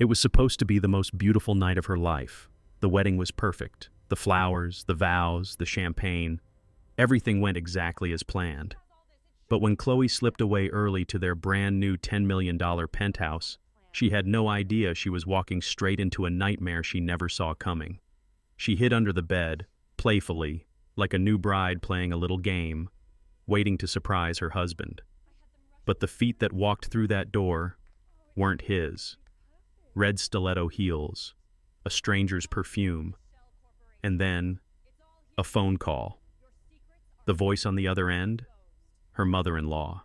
It was supposed to be the most beautiful night of her life. The wedding was perfect. The flowers, the vows, the champagne. Everything went exactly as planned. But when Chloe slipped away early to their brand new $10 million penthouse, she had no idea she was walking straight into a nightmare she never saw coming. She hid under the bed, playfully, like a new bride playing a little game, waiting to surprise her husband. But the feet that walked through that door weren't his. Red stiletto heels, a stranger's perfume, and then a phone call. The voice on the other end? Her mother-in-law.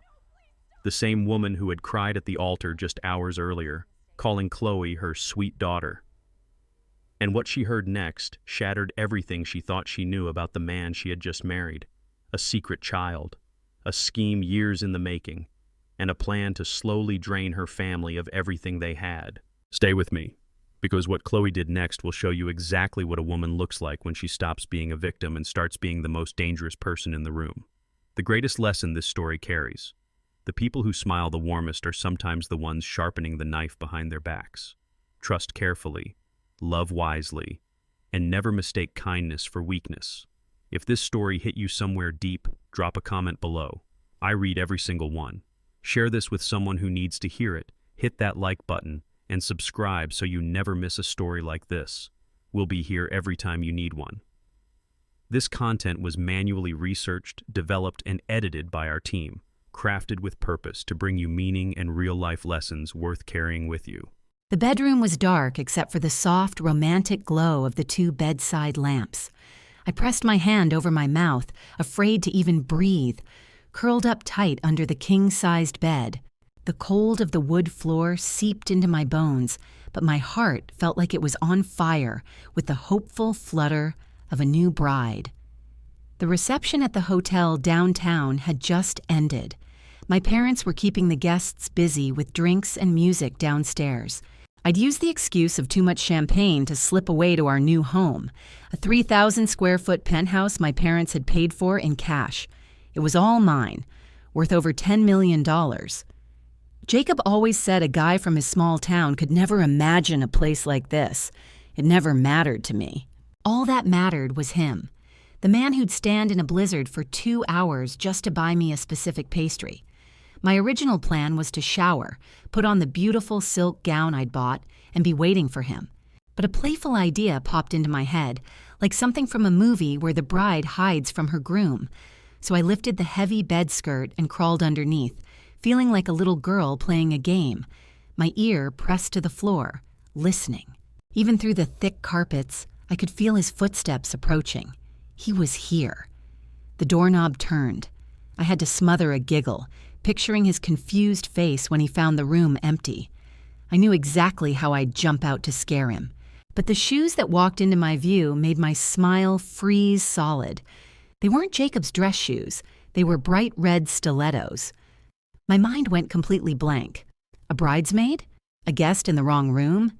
The same woman who had cried at the altar just hours earlier, calling Chloe her sweet daughter. And what she heard next shattered everything she thought she knew about the man she had just married. A secret child, a scheme years in the making, and a plan to slowly drain her family of everything they had. Stay with me, because what Chloe did next will show you exactly what a woman looks like when she stops being a victim and starts being the most dangerous person in the room. The greatest lesson this story carries: the people who smile the warmest are sometimes the ones sharpening the knife behind their backs. Trust carefully, love wisely, and never mistake kindness for weakness. If this story hit you somewhere deep, drop a comment below. I read every single one. Share this with someone who needs to hear it. Hit that like button and subscribe so you never miss a story like this. We'll be here every time you need one. This content was manually researched, developed, and edited by our team, crafted with purpose to bring you meaning and real-life lessons worth carrying with you. The bedroom was dark except for the soft, romantic glow of the two bedside lamps. I pressed my hand over my mouth, afraid to even breathe, curled up tight under the king-sized bed. The cold of the wood floor seeped into my bones, but my heart felt like it was on fire with the hopeful flutter of a new bride. The reception at the hotel downtown had just ended. My parents were keeping the guests busy with drinks and music downstairs. I'd used the excuse of too much champagne to slip away to our new home, a 3,000-square-foot penthouse my parents had paid for in cash. It was all mine, worth over $10 million. Jacob always said a guy from his small town could never imagine a place like this. It never mattered to me. All that mattered was him, the man who'd stand in a blizzard for 2 hours just to buy me a specific pastry. My original plan was to shower, put on the beautiful silk gown I'd bought, and be waiting for him. But a playful idea popped into my head, like something from a movie where the bride hides from her groom. So I lifted the heavy bed skirt and crawled underneath, feeling like a little girl playing a game, my ear pressed to the floor, listening. Even through the thick carpets, I could feel his footsteps approaching. He was here. The doorknob turned. I had to smother a giggle, picturing his confused face when he found the room empty. I knew exactly how I'd jump out to scare him, but the shoes that walked into my view made my smile freeze solid. They weren't Jacob's dress shoes. They were bright red stilettos. My mind went completely blank. A bridesmaid? A guest in the wrong room?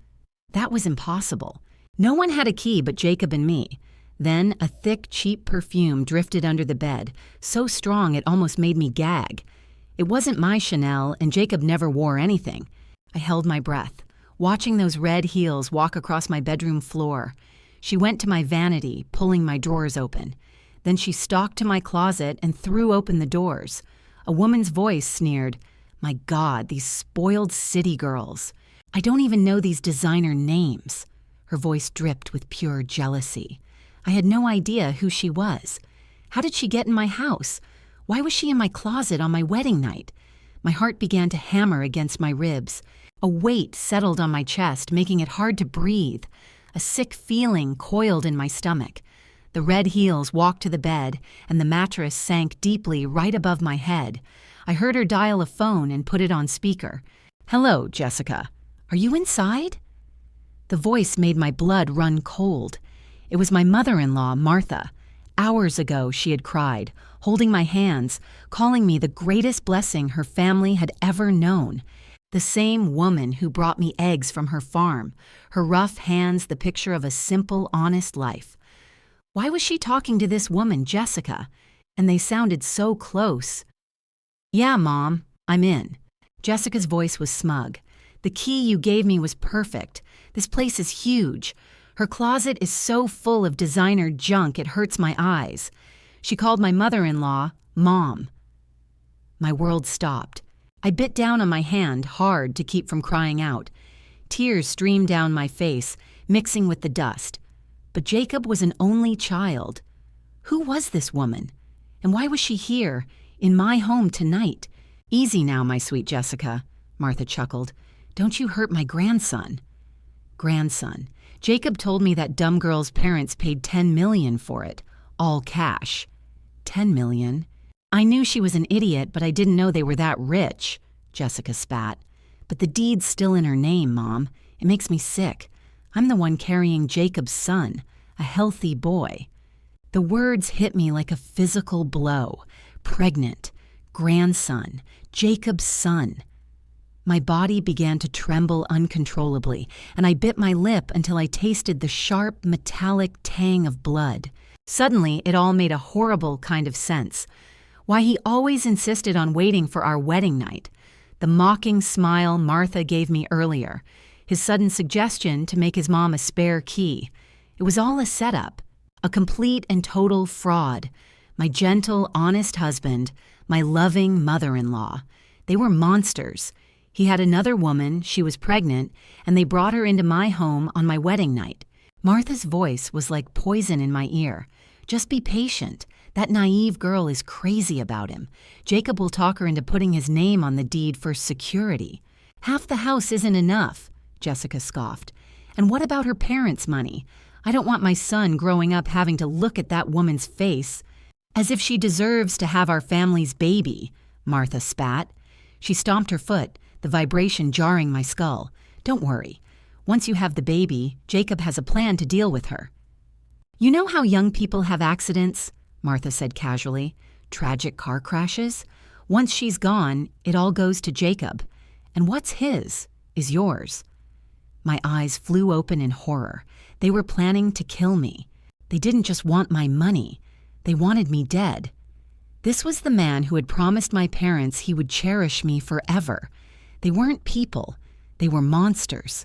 That was impossible. No one had a key but Jacob and me. Then a thick, cheap perfume drifted under the bed, so strong it almost made me gag. It wasn't my Chanel, and Jacob never wore anything. I held my breath, watching those red heels walk across my bedroom floor. She went to my vanity, pulling my drawers open. Then she stalked to my closet and threw open the doors. A woman's voice sneered, "My God, these spoiled city girls. I don't even know these designer names." Her voice dripped with pure jealousy. I had no idea who she was. How did she get in my house? Why was she in my closet on my wedding night? My heart began to hammer against my ribs. A weight settled on my chest, making it hard to breathe. A sick feeling coiled in my stomach. The red heels walked to the bed, and the mattress sank deeply right above my head. I heard her dial a phone and put it on speaker. "Hello, Jessica. Are you inside?" The voice made my blood run cold. It was my mother-in-law, Martha. Hours ago, she had cried, holding my hands, calling me the greatest blessing her family had ever known. The same woman who brought me eggs from her farm, her rough hands the picture of a simple, honest life. Why was she talking to this woman, Jessica? And they sounded so close. "Yeah, Mom, I'm in." Jessica's voice was smug. The key you gave me was perfect. This place is huge. Her closet is so full of designer junk it hurts my eyes. She called my mother-in-law Mom. My world stopped. I bit down on my hand hard to keep from crying out. Tears streamed down my face, mixing with the dust. But Jacob was an only child. Who was this woman? And why was she here, in my home tonight? Easy now, my sweet Jessica, Martha chuckled. Don't you hurt my grandson. Grandson. Jacob told me that dumb girl's parents paid $10 million for it, all cash. $10 million? I knew she was an idiot, but I didn't know they were that rich, Jessica spat. But the deed's still in her name, Mom. It makes me sick. I'm the one carrying Jacob's son, a healthy boy. The words hit me like a physical blow. Pregnant, grandson, Jacob's son. My body began to tremble uncontrollably, and I bit my lip until I tasted the sharp, metallic tang of blood. Suddenly, it all made a horrible kind of sense. Why he always insisted on waiting for our wedding night. The mocking smile Martha gave me earlier. His sudden suggestion to make his mom a spare key. It was all a setup. A complete and total fraud. My gentle, honest husband, my loving mother-in-law. They were monsters. He had another woman, she was pregnant, and they brought her into my home on my wedding night. Martha's voice was like poison in my ear. Just be patient. That naive girl is crazy about him. Jacob will talk her into putting his name on the deed for security. Half the house isn't enough, Jessica scoffed. And what about her parents' money? I don't want my son growing up having to look at that woman's face. As if she deserves to have our family's baby, Martha spat. She stomped her foot, the vibration jarring my skull. Don't worry. Once you have the baby, Jacob has a plan to deal with her. You know how young people have accidents? Martha said casually. Tragic car crashes? Once she's gone, it all goes to Jacob. And what's his is yours. My eyes flew open in horror. They were planning to kill me. They didn't just want my money. They wanted me dead. This was the man who had promised my parents he would cherish me forever. They weren't people. They were monsters.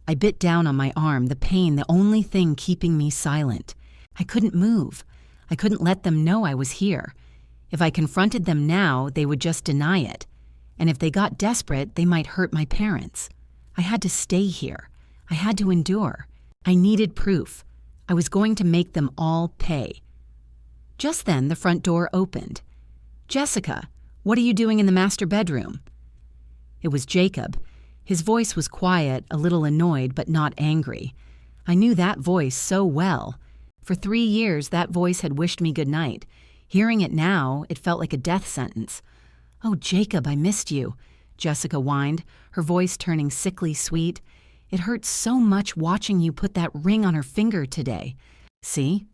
I bit down on my arm, the pain the only thing keeping me silent. I couldn't move. I couldn't let them know I was here. If I confronted them now, they would just deny it. And if they got desperate, they might hurt my parents. I had to stay here. I had to endure. I needed proof. I was going to make them all pay. Just then, the front door opened. Jessica, what are you doing in the master bedroom? It was Jacob. His voice was quiet, a little annoyed, but not angry. I knew that voice so well. For 3 years, that voice had wished me good night. Hearing it now, it felt like a death sentence. Oh, Jacob, I missed you, Jessica whined, her voice turning sickly sweet. It hurt so much watching you put that ring on her finger today. See?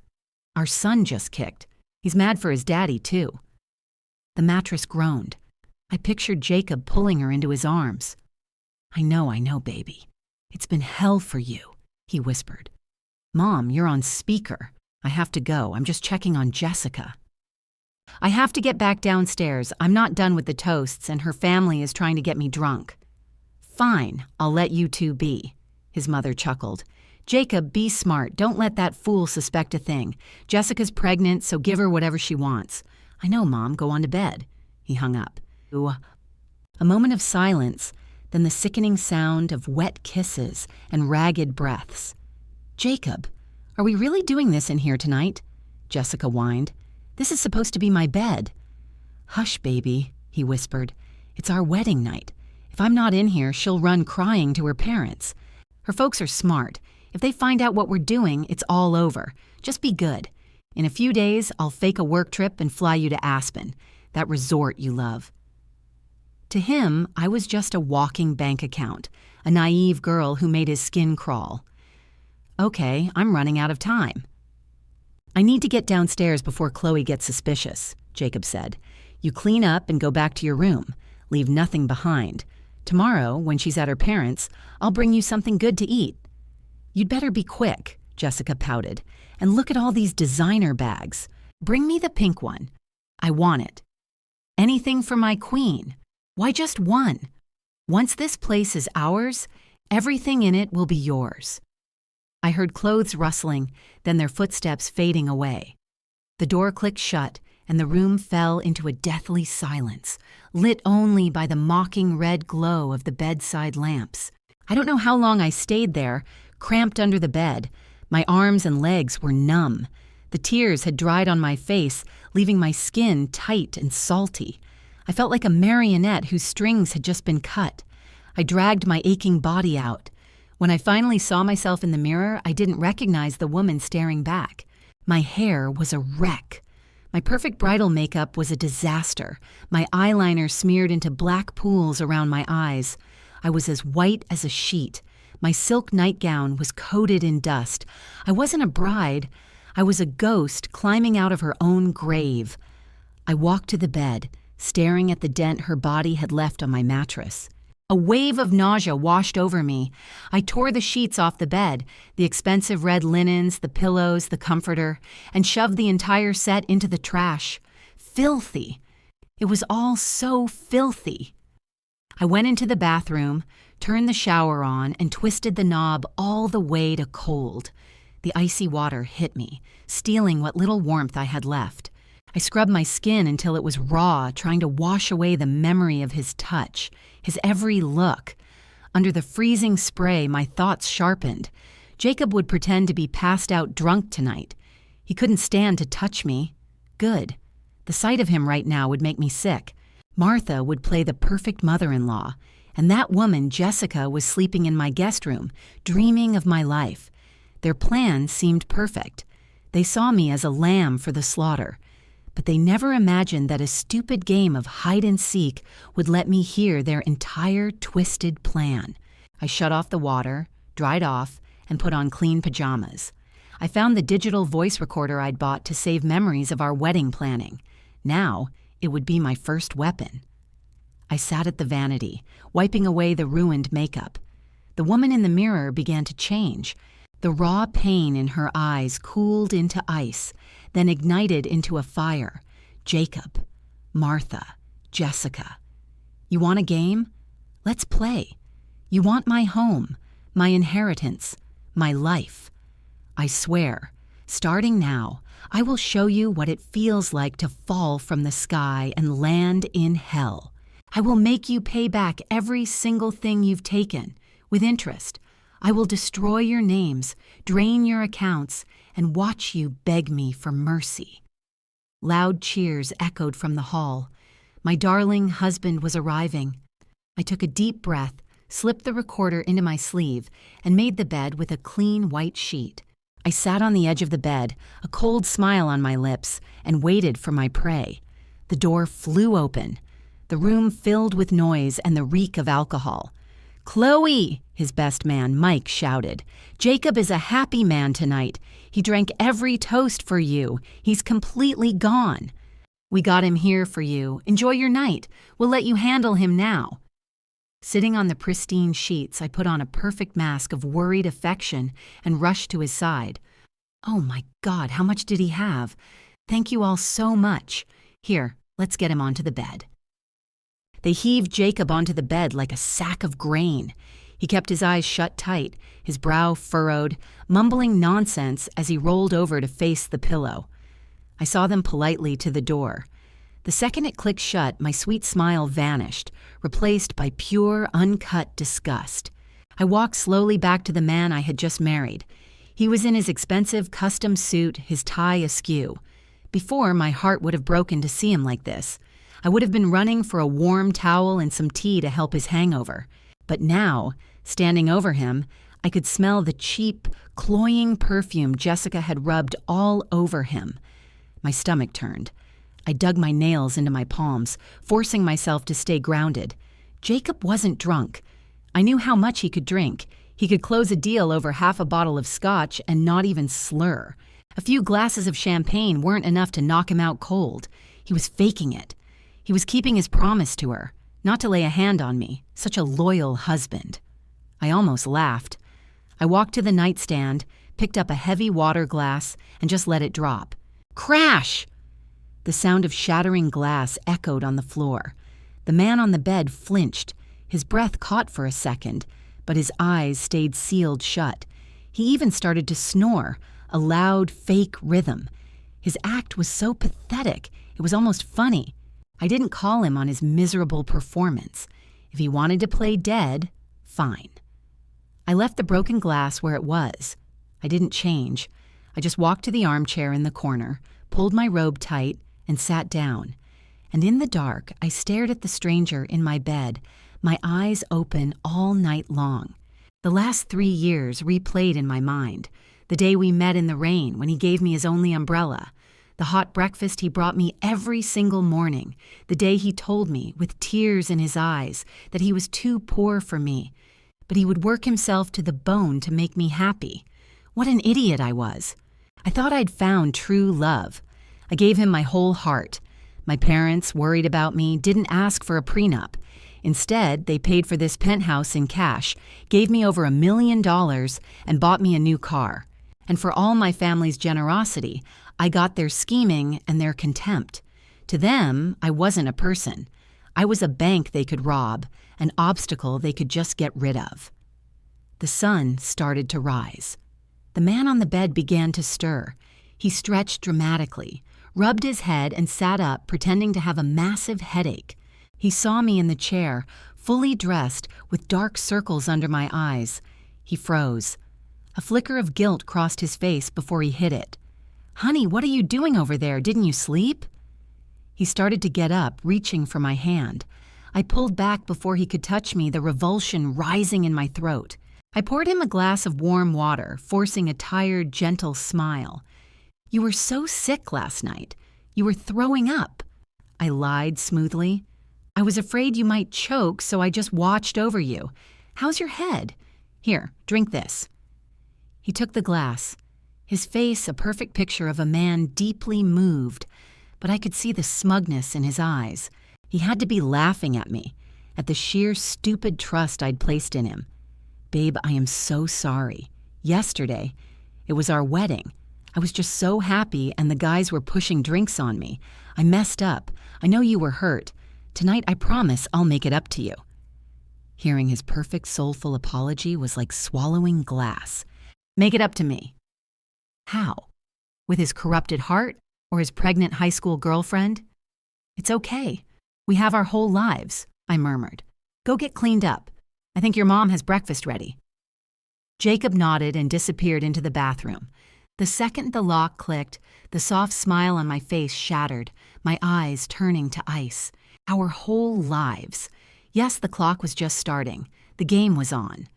Our son just kicked. He's mad for his daddy, too. The mattress groaned. I pictured Jacob pulling her into his arms. I know, baby. It's been hell for you, he whispered. Mom, you're on speaker. I have to go. I'm just checking on Jessica. I have to get back downstairs. I'm not done with the toasts, and her family is trying to get me drunk. Fine, I'll let you two be, his mother chuckled. Jacob, be smart. Don't let that fool suspect a thing. Jessica's pregnant, so give her whatever she wants. I know, Mom. Go on to bed. He hung up. A moment of silence, then the sickening sound of wet kisses and ragged breaths. Jacob, are we really doing this in here tonight? Jessica whined. This is supposed to be my bed. Hush, baby, he whispered. It's our wedding night. If I'm not in here, she'll run crying to her parents. Her folks are smart. If they find out what we're doing, it's all over. Just be good. In a few days, I'll fake a work trip and fly you to Aspen, that resort you love. To him, I was just a walking bank account, a naive girl who made his skin crawl. Okay, I'm running out of time. I need to get downstairs before Chloe gets suspicious, Jacob said. You clean up and go back to your room. Leave nothing behind. Tomorrow, when she's at her parents', I'll bring you something good to eat. You'd better be quick, Jessica pouted. And look at all these designer bags. Bring me the pink one. I want it. Anything for my queen. Why just one? Once this place is ours, everything in it will be yours. I heard clothes rustling, then their footsteps fading away. The door clicked shut, and the room fell into a deathly silence, lit only by the mocking red glow of the bedside lamps. I don't know how long I stayed there, cramped under the bed. My arms and legs were numb. The tears had dried on my face, leaving my skin tight and salty. I felt like a marionette whose strings had just been cut. I dragged my aching body out. When I finally saw myself in the mirror, I didn't recognize the woman staring back. My hair was a wreck. My perfect bridal makeup was a disaster. My eyeliner smeared into black pools around my eyes. I was as white as a sheet. My silk nightgown was coated in dust. I wasn't a bride. I was a ghost climbing out of her own grave. I walked to the bed, staring at the dent her body had left on my mattress. A wave of nausea washed over me. I tore the sheets off the bed, the expensive red linens, the pillows, the comforter, and shoved the entire set into the trash. Filthy. It was all so filthy. I went into the bathroom, turned the shower on, and twisted the knob all the way to cold. The icy water hit me, stealing what little warmth I had left. I scrubbed my skin until it was raw, trying to wash away the memory of his touch, his every look. Under the freezing spray, my thoughts sharpened. Jacob would pretend to be passed out drunk tonight. He couldn't stand to touch me. Good. The sight of him right now would make me sick. Martha would play the perfect mother-in-law, and that woman, Jessica, was sleeping in my guest room, dreaming of my life. Their plan seemed perfect. They saw me as a lamb for the slaughter. But they never imagined that a stupid game of hide-and-seek would let me hear their entire twisted plan. I shut off the water, dried off, and put on clean pajamas. I found the digital voice recorder I'd bought to save memories of our wedding planning. Now, it would be my first weapon. I sat at the vanity, wiping away the ruined makeup. The woman in the mirror began to change. The raw pain in her eyes cooled into ice, then ignited into a fire. Jacob, Martha, Jessica. You want a game? Let's play. You want my home, my inheritance, my life. I swear, starting now, I will show you what it feels like to fall from the sky and land in hell. I will make you pay back every single thing you've taken, with interest. I will destroy your names, drain your accounts, and watch you beg me for mercy. Loud cheers echoed from the hall. My darling husband was arriving. I took a deep breath, slipped the recorder into my sleeve, and made the bed with a clean white sheet. I sat on the edge of the bed, a cold smile on my lips, and waited for my prey. The door flew open. The room filled with noise and the reek of alcohol. "Chloe!" his best man, Mike, shouted. "Jacob is a happy man tonight. He drank every toast for you. He's completely gone. We got him here for you. Enjoy your night. We'll let you handle him now." Sitting on the pristine sheets, I put on a perfect mask of worried affection and rushed to his side. "Oh my God, how much did he have? Thank you all so much. Here, let's get him onto the bed." They heaved Jacob onto the bed like a sack of grain. He kept his eyes shut tight, his brow furrowed, mumbling nonsense as he rolled over to face the pillow. I saw them politely to the door. The second it clicked shut, my sweet smile vanished, replaced by pure, uncut disgust. I walked slowly back to the man I had just married. He was in his expensive custom suit, his tie askew. Before, my heart would have broken to see him like this. I would have been running for a warm towel and some tea to help his hangover. But now, standing over him, I could smell the cheap, cloying perfume Jessica had rubbed all over him. My stomach turned. I dug my nails into my palms, forcing myself to stay grounded. Jacob wasn't drunk. I knew how much he could drink. He could close a deal over half a bottle of scotch and not even slur. A few glasses of champagne weren't enough to knock him out cold. He was faking it. He was keeping his promise to her, not to lay a hand on me, such a loyal husband. I almost laughed. I walked to the nightstand, picked up a heavy water glass, and just let it drop. Crash! The sound of shattering glass echoed on the floor. The man on the bed flinched. His breath caught for a second, but his eyes stayed sealed shut. He even started to snore, a loud, fake rhythm. His act was so pathetic, it was almost funny. I didn't call him on his miserable performance. If he wanted to play dead, fine. I left the broken glass where it was. I didn't change. I just walked to the armchair in the corner, pulled my robe tight, and sat down. And in the dark, I stared at the stranger in my bed, my eyes open all night long. The last 3 years replayed in my mind. The day we met in the rain when he gave me his only umbrella. The hot breakfast he brought me every single morning. The day he told me, with tears in his eyes, that he was too poor for me. But he would work himself to the bone to make me happy. What an idiot I was. I thought I'd found true love. I gave him my whole heart. My parents, worried about me, didn't ask for a prenup. Instead, they paid for this penthouse in cash, gave me over $1 million, and bought me a new car. And for all my family's generosity, I got their scheming and their contempt. To them, I wasn't a person. I was a bank they could rob, an obstacle they could just get rid of. The sun started to rise. The man on the bed began to stir. He stretched dramatically, rubbed his head, and sat up, pretending to have a massive headache. He saw me in the chair, fully dressed, with dark circles under my eyes. He froze. A flicker of guilt crossed his face before he hid it. "Honey, what are you doing over there? Didn't you sleep?" He started to get up, reaching for my hand. I pulled back before he could touch me, the revulsion rising in my throat. I poured him a glass of warm water, forcing a tired, gentle smile. "You were so sick last night. You were throwing up." I lied smoothly. "I was afraid you might choke, so I just watched over you. How's your head? Here, drink this." He took the glass. His face a perfect picture of a man deeply moved, but I could see the smugness in his eyes. He had to be laughing at me, at the sheer stupid trust I'd placed in him. "Babe, I am so sorry. Yesterday, it was our wedding. I was just so happy and the guys were pushing drinks on me. I messed up. I know you were hurt. Tonight, I promise I'll make it up to you." Hearing his perfect, soulful apology was like swallowing glass. Make it up to me. How? With his corrupted heart or his pregnant high school girlfriend? "It's okay. We have our whole lives," I murmured. "Go get cleaned up. I think your mom has breakfast ready." Jacob nodded and disappeared into the bathroom. The second the lock clicked, the soft smile on my face shattered, my eyes turning to ice. Our whole lives. Yes, the clock was just starting. The game was on.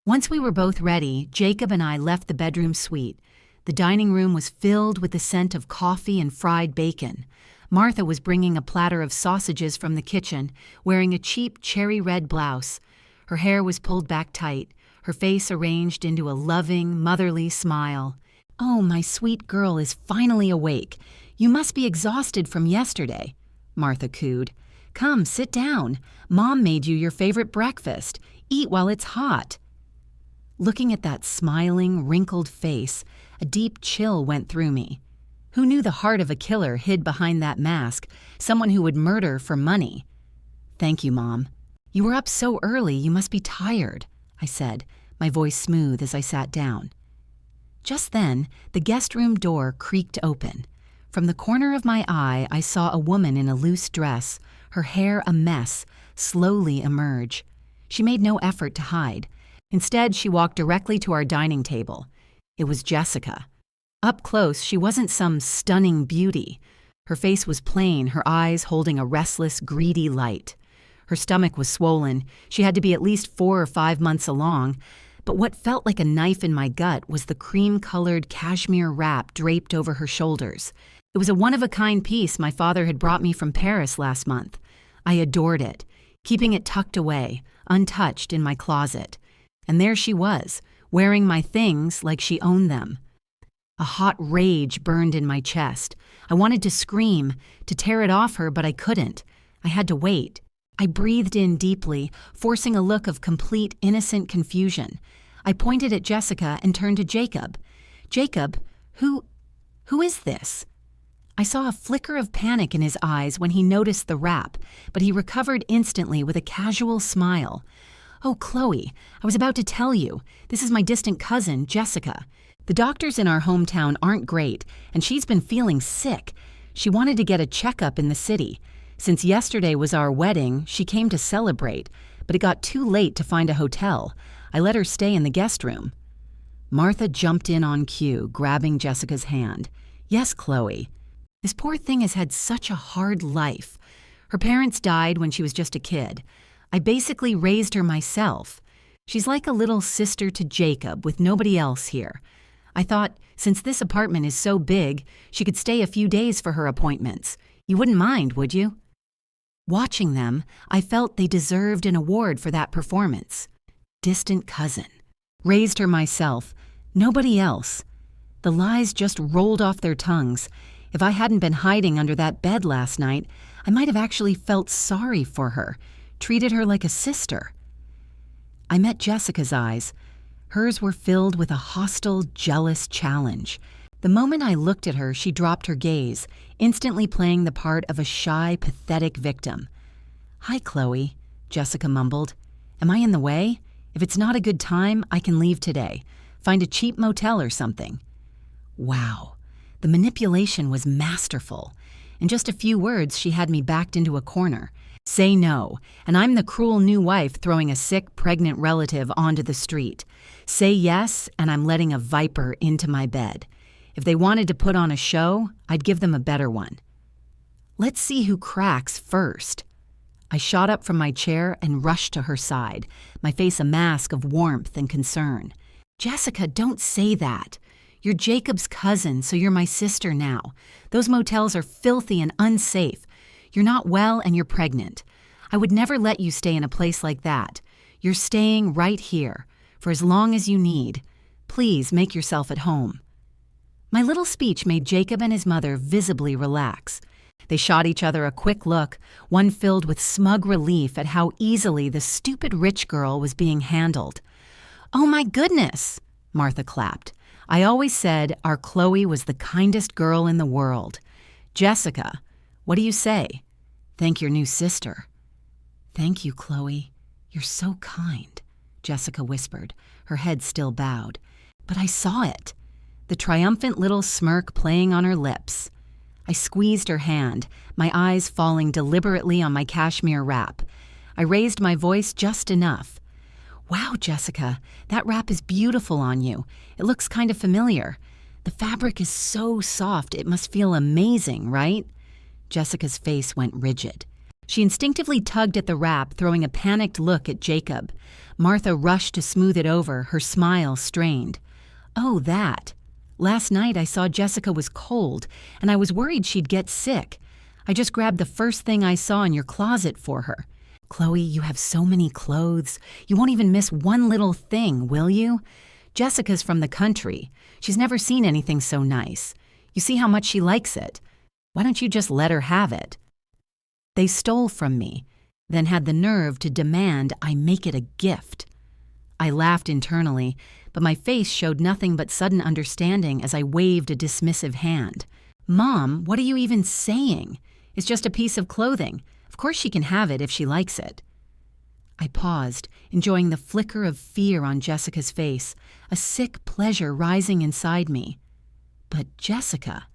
Once we were both ready, Jacob and I left the bedroom suite. The dining room was filled with the scent of coffee and fried bacon. Martha was bringing a platter of sausages from the kitchen, wearing a cheap cherry red blouse. Her hair was pulled back tight, her face arranged into a loving, motherly smile. "Oh, my sweet girl is finally awake. You must be exhausted from yesterday," Martha cooed. "Come, sit down. Mom made you your favorite breakfast. Eat while it's hot." Looking at that smiling, wrinkled face, a deep chill went through me. Who knew the heart of a killer hid behind that mask, someone who would murder for money? "Thank you, Mom. You were up so early, you must be tired," I said, my voice smooth as I sat down. Just then, the guest room door creaked open. From the corner of my eye, I saw a woman in a loose dress, her hair a mess, slowly emerge. She made no effort to hide. Instead, she walked directly to our dining table. It was Jessica. Up close, she wasn't some stunning beauty. Her face was plain, her eyes holding a restless, greedy light. Her stomach was swollen. She had to be at least 4 or 5 months along. But what felt like a knife in my gut was the cream-colored cashmere wrap draped over her shoulders. It was a one-of-a-kind piece my father had brought me from Paris last month. I adored it, keeping it tucked away, untouched in my closet. And there she was, wearing my things like she owned them. A hot rage burned in my chest. I wanted to scream, to tear it off her, but I couldn't. I had to wait. I breathed in deeply, forcing a look of complete, innocent confusion. I pointed at Jessica and turned to Jacob. "Jacob, who is this?" I saw a flicker of panic in his eyes when he noticed the wrap, but he recovered instantly with a casual smile. "Oh, Chloe, I was about to tell you. This is my distant cousin, Jessica. The doctors in our hometown aren't great, and she's been feeling sick. She wanted to get a checkup in the city. Since yesterday was our wedding, she came to celebrate, but it got too late to find a hotel. I let her stay in the guest room." Martha jumped in on cue, grabbing Jessica's hand. "Yes, Chloe. This poor thing has had such a hard life. Her parents died when she was just a kid. I basically raised her myself. She's like a little sister to Jacob with nobody else here. I thought, since this apartment is so big, she could stay a few days for her appointments. You wouldn't mind, would you?" Watching them, I felt they deserved an award for that performance. Distant cousin. Raised her myself. Nobody else. The lies just rolled off their tongues. If I hadn't been hiding under that bed last night, I might have actually felt sorry for her, treated her like a sister. I met Jessica's eyes. Hers were filled with a hostile, jealous challenge. The moment I looked at her, she dropped her gaze, instantly playing the part of a shy, pathetic victim. "Hi, Chloe," Jessica mumbled. "Am I in the way? If it's not a good time, I can leave today. Find a cheap motel or something." Wow. The manipulation was masterful. In just a few words, she had me backed into a corner. Say no, and I'm the cruel new wife throwing a sick, pregnant relative onto the street. Say yes, and I'm letting a viper into my bed. If they wanted to put on a show, I'd give them a better one. Let's see who cracks first. I shot up from my chair and rushed to her side, my face a mask of warmth and concern. "Jessica, don't say that. You're Jacob's cousin, so you're my sister now. Those motels are filthy and unsafe. You're not well and you're pregnant. I would never let you stay in a place like that. You're staying right here, for as long as you need. Please make yourself at home." My little speech made Jacob and his mother visibly relax. They shot each other a quick look, one filled with smug relief at how easily the stupid rich girl was being handled. "Oh my goodness," Martha clapped. "I always said our Chloe was the kindest girl in the world. Jessica, what do you say? Thank your new sister." "Thank you, Chloe. You're so kind," Jessica whispered, her head still bowed. But I saw it, the triumphant little smirk playing on her lips. I squeezed her hand, my eyes falling deliberately on my cashmere wrap. I raised my voice just enough. "Wow, Jessica, that wrap is beautiful on you. It looks kind of familiar. The fabric is so soft, it must feel amazing, right?" Jessica's face went rigid. She instinctively tugged at the wrap, throwing a panicked look at Jacob. Martha rushed to smooth it over, her smile strained. "Oh, that. Last night I saw Jessica was cold, and I was worried she'd get sick. I just grabbed the first thing I saw in your closet for her. Chloe, you have so many clothes. You won't even miss one little thing, will you? Jessica's from the country. She's never seen anything so nice. You see how much she likes it. Why don't you just let her have it?" They stole from me, then had the nerve to demand I make it a gift. I laughed internally, but my face showed nothing but sudden understanding as I waved a dismissive hand. "Mom, what are you even saying? It's just a piece of clothing. Of course she can have it if she likes it." I paused, enjoying the flicker of fear on Jessica's face, a sick pleasure rising inside me. But Jessica,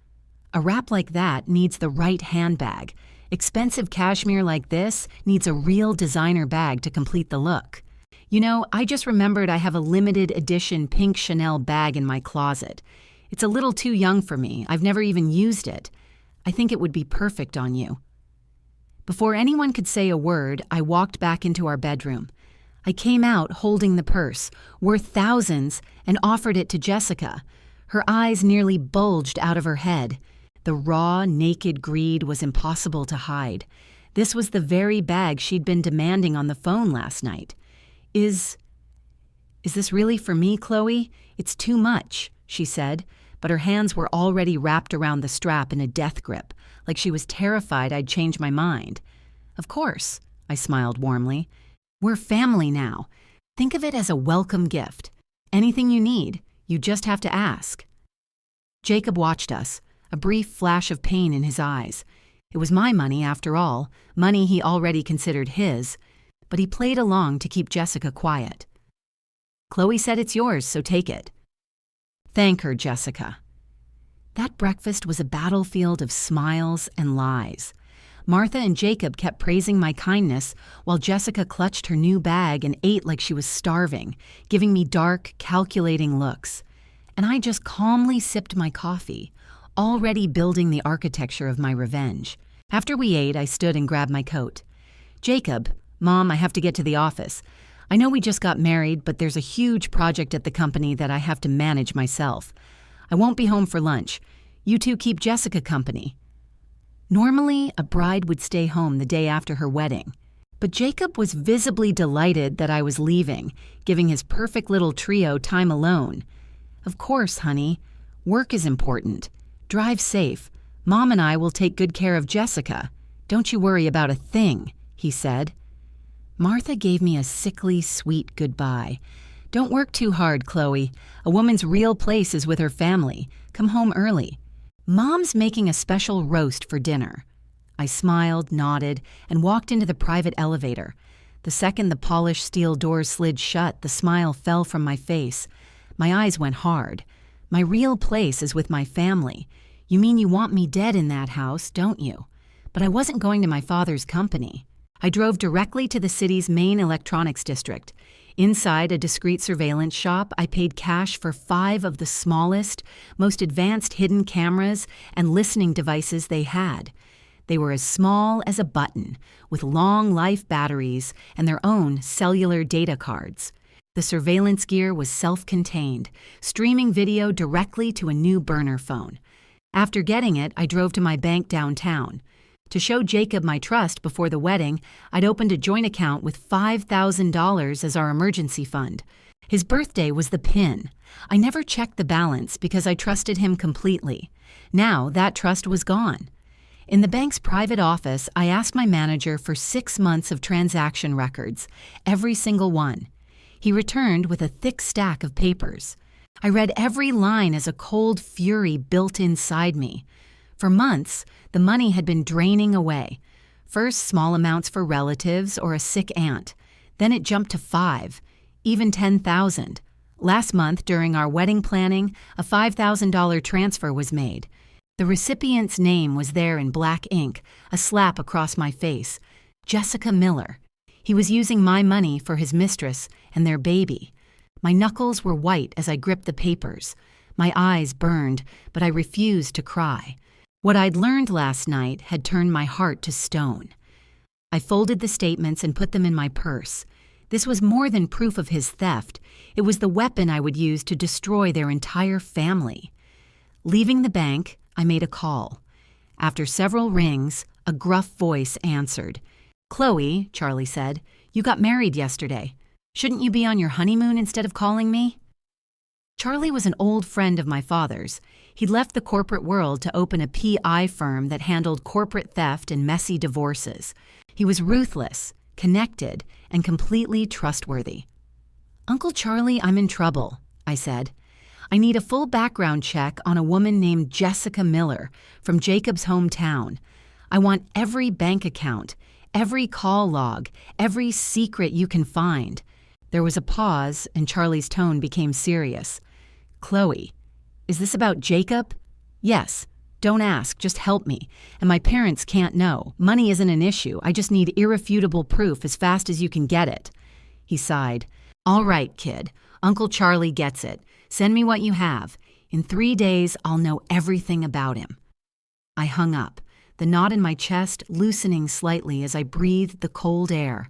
a wrap like that needs the right handbag. Expensive cashmere like this needs a real designer bag to complete the look. You know, I just remembered I have a limited edition pink Chanel bag in my closet. It's a little too young for me. I've never even used it. I think it would be perfect on you. Before anyone could say a word, I walked back into our bedroom. I came out holding the purse, worth thousands, and offered it to Jessica. Her eyes nearly bulged out of her head. The raw, naked greed was impossible to hide. This was the very bag she'd been demanding on the phone last night. Is this really for me, Chloe? It's too much," she said, but her hands were already wrapped around the strap in a death grip, like she was terrified I'd change my mind. "Of course," I smiled warmly. "We're family now. Think of it as a welcome gift. Anything you need, you just have to ask." Jacob watched us, a brief flash of pain in his eyes. It was my money, after all, money he already considered his, but he played along to keep Jessica quiet. "Chloe said it's yours, so take it." "Thank her, Jessica." That breakfast was a battlefield of smiles and lies. Martha and Jacob kept praising my kindness while Jessica clutched her new bag and ate like she was starving, giving me dark, calculating looks. And I just calmly sipped my coffee, already building the architecture of my revenge. After we ate, I stood and grabbed my coat. "Jacob, Mom, I have to get to the office. I know we just got married, but there's a huge project at the company that I have to manage myself. I won't be home for lunch. You two keep Jessica company." Normally, a bride would stay home the day after her wedding. But Jacob was visibly delighted that I was leaving, giving his perfect little trio time alone. "Of course, honey. Work is important. Drive safe. Mom and I will take good care of Jessica. Don't you worry about a thing," he said. Martha gave me a sickly, sweet goodbye. "Don't work too hard, Chloe. A woman's real place is with her family. Come home early. Mom's making a special roast for dinner." I smiled, nodded, and walked into the private elevator. The second the polished steel doors slid shut, the smile fell from my face. My eyes went hard. "My real place is with my family. You mean you want me dead in that house, don't you?" But I wasn't going to my father's company. I drove directly to the city's main electronics district. Inside a discreet surveillance shop, I paid cash for 5 of the smallest, most advanced hidden cameras and listening devices they had. They were as small as a button, with long-life batteries and their own cellular data cards. The surveillance gear was self-contained, streaming video directly to a new burner phone. After getting it, I drove to my bank downtown. To show Jacob my trust before the wedding, I'd opened a joint account with $5,000 as our emergency fund. His birthday was the pin. I never checked the balance because I trusted him completely. Now that trust was gone. In the bank's private office, I asked my manager for 6 months of transaction records, every single one. He returned with a thick stack of papers. I read every line as a cold fury built inside me. For months, the money had been draining away. First, small amounts for relatives or a sick aunt. Then it jumped to 5, even 10,000. Last month, during our wedding planning, a $5,000 transfer was made. The recipient's name was there in black ink, a slap across my face. Jessica Miller. He was using my money for his mistress and their baby. My knuckles were white as I gripped the papers. My eyes burned, but I refused to cry. What I'd learned last night had turned my heart to stone. I folded the statements and put them in my purse. This was more than proof of his theft. It was the weapon I would use to destroy their entire family. Leaving the bank, I made a call. After several rings, a gruff voice answered. "Chloe," Charlie said, "you got married yesterday. Shouldn't you be on your honeymoon instead of calling me?" Charlie was an old friend of my father's. He'd left the corporate world to open a PI firm that handled corporate theft and messy divorces. He was ruthless, connected, and completely trustworthy. "Uncle Charlie, I'm in trouble," I said. "I need a full background check on a woman named Jessica Miller from Jacob's hometown. I want every bank account, every call log, every secret you can find." There was a pause, and Charlie's tone became serious. "Chloe, is this about Jacob?" "Yes. Don't ask, just help me. And my parents can't know. Money isn't an issue. I just need irrefutable proof as fast as you can get it." He sighed. "All right, kid. Uncle Charlie gets it. Send me what you have. In 3 days, I'll know everything about him." I hung up, the knot in my chest loosening slightly as I breathed the cold air.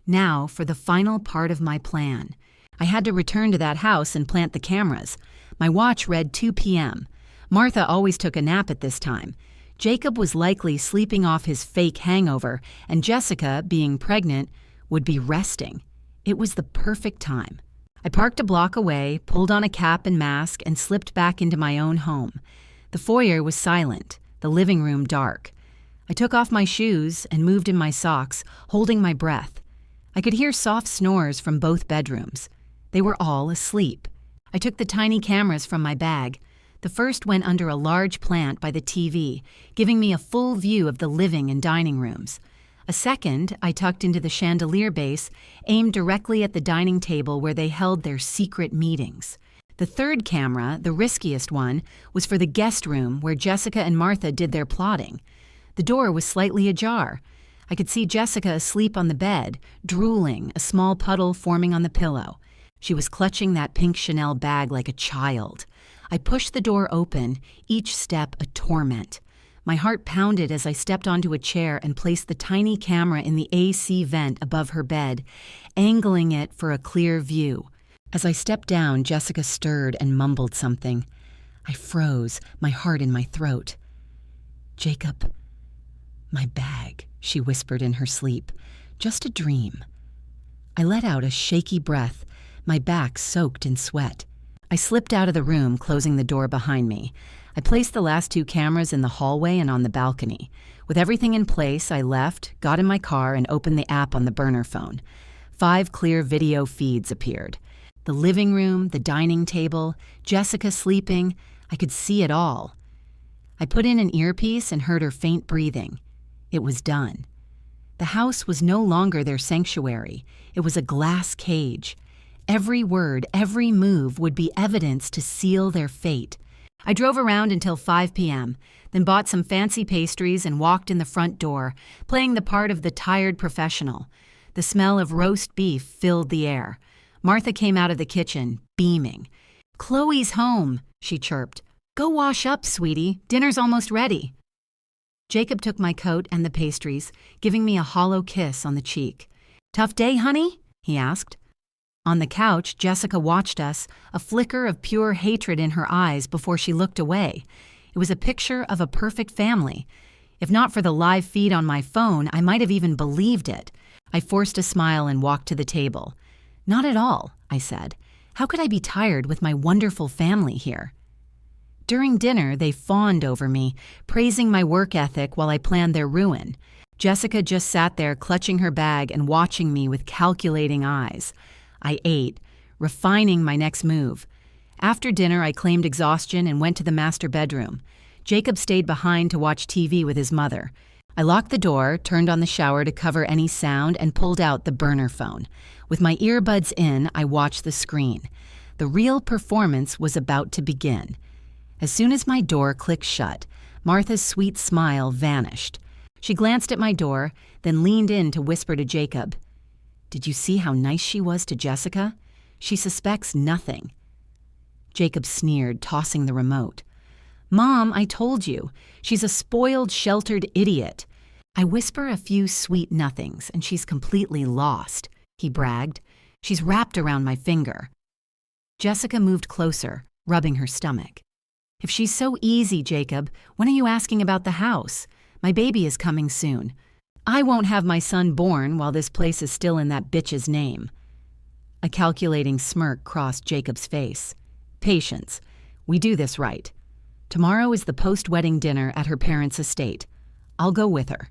Now for the final part of my plan. I had to return to that house and plant the cameras. My watch read 2 p.m. Martha always took a nap at this time. Jacob was likely sleeping off his fake hangover, and Jessica, being pregnant, would be resting. It was the perfect time. I parked a block away, pulled on a cap and mask, and slipped back into my own home. The foyer was silent, the living room dark. I took off my shoes and moved in my socks, holding my breath. I could hear soft snores from both bedrooms. They were all asleep. I took the tiny cameras from my bag. The first went under a large plant by the TV, giving me a full view of the living and dining rooms. A second I tucked into the chandelier base, aimed directly at the dining table where they held their secret meetings. The third camera, the riskiest one, was for the guest room where Jessica and Martha did their plotting. The door was slightly ajar. I could see Jessica asleep on the bed, drooling, a small puddle forming on the pillow. She was clutching that pink Chanel bag like a child. I pushed the door open, each step a torment. My heart pounded as I stepped onto a chair and placed the tiny camera in the AC vent above her bed, angling it for a clear view. As I stepped down, Jessica stirred and mumbled something. I froze, my heart in my throat. "Jacob, my bag," she whispered in her sleep. "Just a dream." I let out a shaky breath, my back soaked in sweat. I slipped out of the room, closing the door behind me. I placed the last 2 cameras in the hallway and on the balcony. With everything in place, I left, got in my car, and opened the app on the burner phone. 5 clear video feeds appeared. The living room, the dining table, Jessica sleeping, I could see it all. I put in an earpiece and heard her faint breathing. It was done. The house was no longer their sanctuary. It was a glass cage. Every word, every move would be evidence to seal their fate. I drove around until 5 p.m., then bought some fancy pastries and walked in the front door, playing the part of the tired professional. The smell of roast beef filled the air. Martha came out of the kitchen, beaming. "Chloe's home," she chirped. "Go wash up, sweetie. Dinner's almost ready." Jacob took my coat and the pastries, giving me a hollow kiss on the cheek. "Tough day, honey?" he asked. On the couch, Jessica watched us, a flicker of pure hatred in her eyes before she looked away. It was a picture of a perfect family. If not for the live feed on my phone, I might have even believed it. I forced a smile and walked to the table. "Not at all," I said. "How could I be tired with my wonderful family here?" During dinner, they fawned over me, praising my work ethic while I planned their ruin. Jessica just sat there clutching her bag and watching me with calculating eyes. I ate, refining my next move. After dinner, I claimed exhaustion and went to the master bedroom. Jacob stayed behind to watch TV with his mother. I locked the door, turned on the shower to cover any sound, and pulled out the burner phone. With my earbuds in, I watched the screen. The real performance was about to begin. As soon as my door clicked shut, Martha's sweet smile vanished. She glanced at my door, then leaned in to whisper to Jacob, "Did you see how nice she was to Jessica? She suspects nothing." Jacob sneered, tossing the remote. "Mom, I told you. She's a spoiled, sheltered idiot." I whisper a few sweet nothings, and she's completely lost, he bragged. "She's wrapped around my finger." Jessica moved closer, rubbing her stomach. "If she's so easy, Jacob, when are you asking about the house? My baby is coming soon. I won't have my son born while this place is still in that bitch's name." A calculating smirk crossed Jacob's face. "Patience. We do this right. Tomorrow is the post-wedding dinner at her parents' estate. I'll go with her.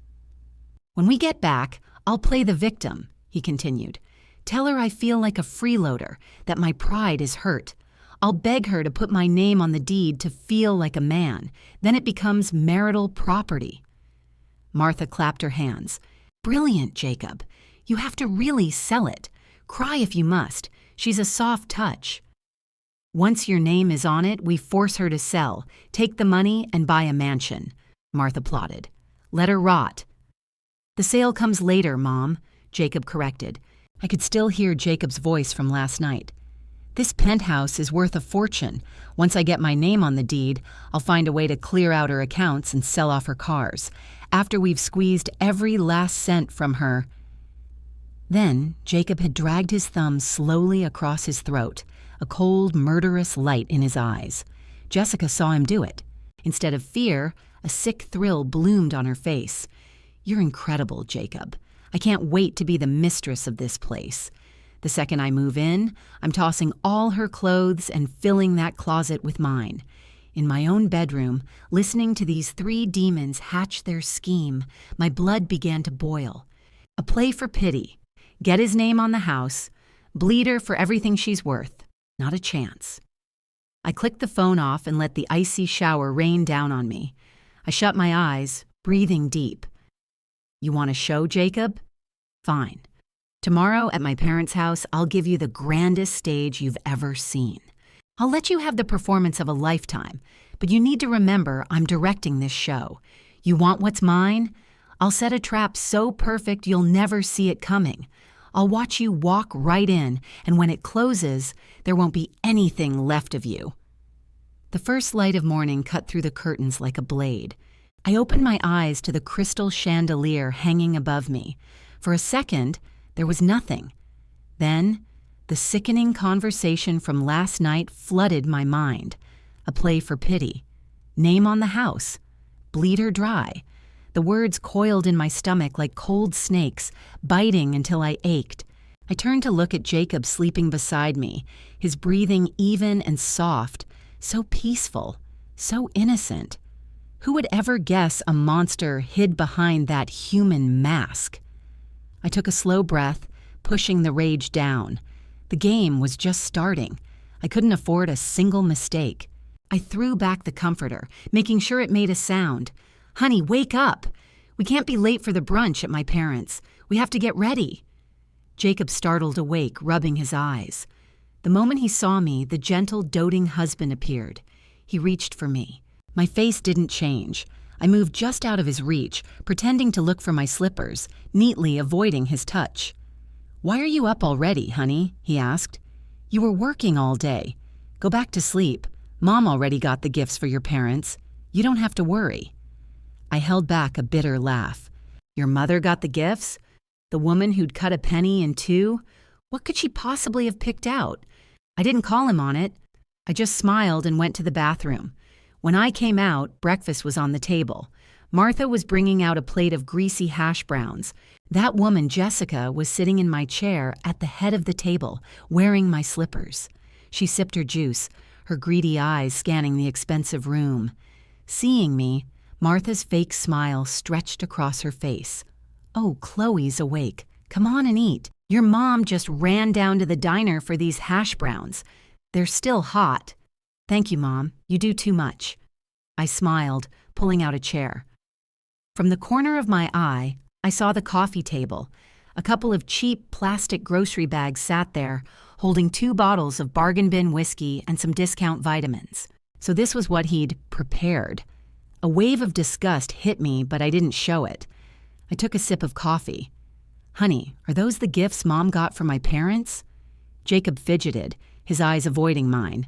When we get back, I'll play the victim," he continued. "Tell her I feel like a freeloader, that my pride is hurt. I'll beg her to put my name on the deed to feel like a man. Then it becomes marital property." Martha clapped her hands. "Brilliant, Jacob. You have to really sell it. Cry if you must. She's a soft touch. Once your name is on it, we force her to sell, take the money, and buy a mansion," Martha plotted. "Let her rot." "The sale comes later, Mom," Jacob corrected. I could still hear Jacob's voice from last night. "This penthouse is worth a fortune. Once I get my name on the deed, I'll find a way to clear out her accounts and sell off her cars. After we've squeezed every last cent from her." Then Jacob had dragged his thumb slowly across his throat, a cold, murderous light in his eyes. Jessica saw him do it. Instead of fear, a sick thrill bloomed on her face. "You're incredible, Jacob. I can't wait to be the mistress of this place. The second I move in, I'm tossing all her clothes and filling that closet with mine." In my own bedroom, listening to these 3 demons hatch their scheme, my blood began to boil. A play for pity. Get his name on the house. Bleed her for everything she's worth. Not a chance. I clicked the phone off and let the icy shower rain down on me. I shut my eyes, breathing deep. You want a show, Jacob? Fine. Tomorrow at my parents' house, I'll give you the grandest stage you've ever seen. I'll let you have the performance of a lifetime, but you need to remember I'm directing this show. You want what's mine? I'll set a trap so perfect you'll never see it coming. I'll watch you walk right in, and when it closes, there won't be anything left of you. The first light of morning cut through the curtains like a blade. I opened my eyes to the crystal chandelier hanging above me. For a second, there was nothing. Then, the sickening conversation from last night flooded my mind. A play for pity. Name on the house. Bleed her dry. The words coiled in my stomach like cold snakes, biting until I ached. I turned to look at Jacob sleeping beside me, his breathing even and soft, so peaceful, so innocent. Who would ever guess a monster hid behind that human mask? I took a slow breath, pushing the rage down. The game was just starting. I couldn't afford a single mistake. I threw back the comforter, making sure it made a sound. Honey, wake up! We can't be late for the brunch at my parents'. We have to get ready. Jacob startled awake, rubbing his eyes. The moment he saw me, the gentle, doting husband appeared. He reached for me. My face didn't change. I moved just out of his reach, pretending to look for my slippers, neatly avoiding his touch. "Why are you up already, honey?" he asked. "You were working all day. Go back to sleep. Mom already got the gifts for your parents. You don't have to worry." I held back a bitter laugh. Your mother got the gifts? The woman who'd cut a penny in two? What could she possibly have picked out? I didn't call him on it. I just smiled and went to the bathroom. When I came out, breakfast was on the table. Martha was bringing out a plate of greasy hash browns. That woman, Jessica, was sitting in my chair at the head of the table, wearing my slippers. She sipped her juice, her greedy eyes scanning the expensive room. Seeing me, Martha's fake smile stretched across her face. "Oh, Chloe's awake. Come on and eat. Your mom just ran down to the diner for these hash browns. They're still hot." "Thank you, Mom. You do too much." I smiled, pulling out a chair. From the corner of my eye, I saw the coffee table. A couple of cheap plastic grocery bags sat there, holding 2 bottles of bargain bin whiskey and some discount vitamins. So this was what he'd prepared. A wave of disgust hit me, but I didn't show it. I took a sip of coffee. "Honey, are those the gifts Mom got for my parents?" Jacob fidgeted, his eyes avoiding mine.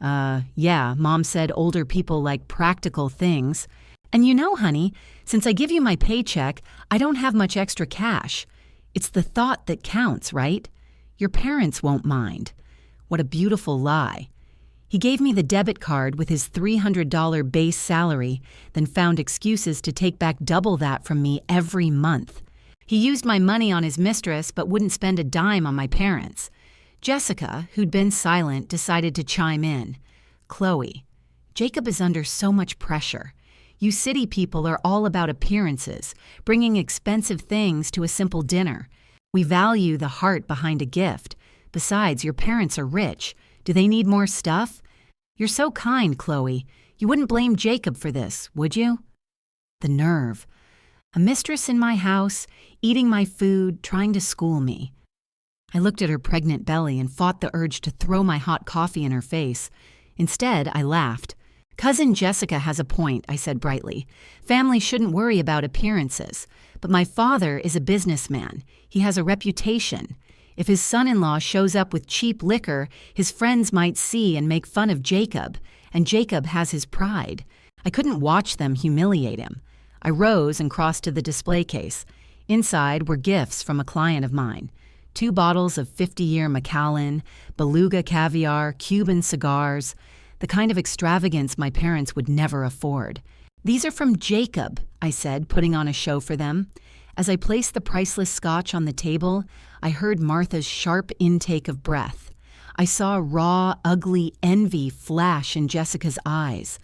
Yeah, Mom said older people like practical things. And you know, honey, since I give you my paycheck, I don't have much extra cash. It's the thought that counts, right? Your parents won't mind." What a beautiful lie. He gave me the debit card with his $300 base salary, then found excuses to take back double that from me every month. He used my money on his mistress but wouldn't spend a dime on my parents. Jessica, who'd been silent, decided to chime in. "Chloe, Jacob is under so much pressure. You city people are all about appearances, bringing expensive things to a simple dinner. We value the heart behind a gift. Besides, your parents are rich. Do they need more stuff? You're so kind, Chloe. You wouldn't blame Jacob for this, would you?" The nerve. A mistress in my house, eating my food, trying to school me. I looked at her pregnant belly and fought the urge to throw my hot coffee in her face. Instead, I laughed. "Cousin Jessica has a point," I said brightly. "Family shouldn't worry about appearances. But my father is a businessman. He has a reputation. If his son-in-law shows up with cheap liquor, his friends might see and make fun of Jacob, and Jacob has his pride. I couldn't watch them humiliate him. I rose and crossed to the display case. Inside were gifts from a client of mine. 2 bottles of 50-year Macallan, beluga caviar, Cuban cigars, the kind of extravagance my parents would never afford. "These are from Jacob," I said, putting on a show for them. As I placed the priceless scotch on the table, I heard Martha's sharp intake of breath. I saw raw, ugly envy flash in Jessica's eyes.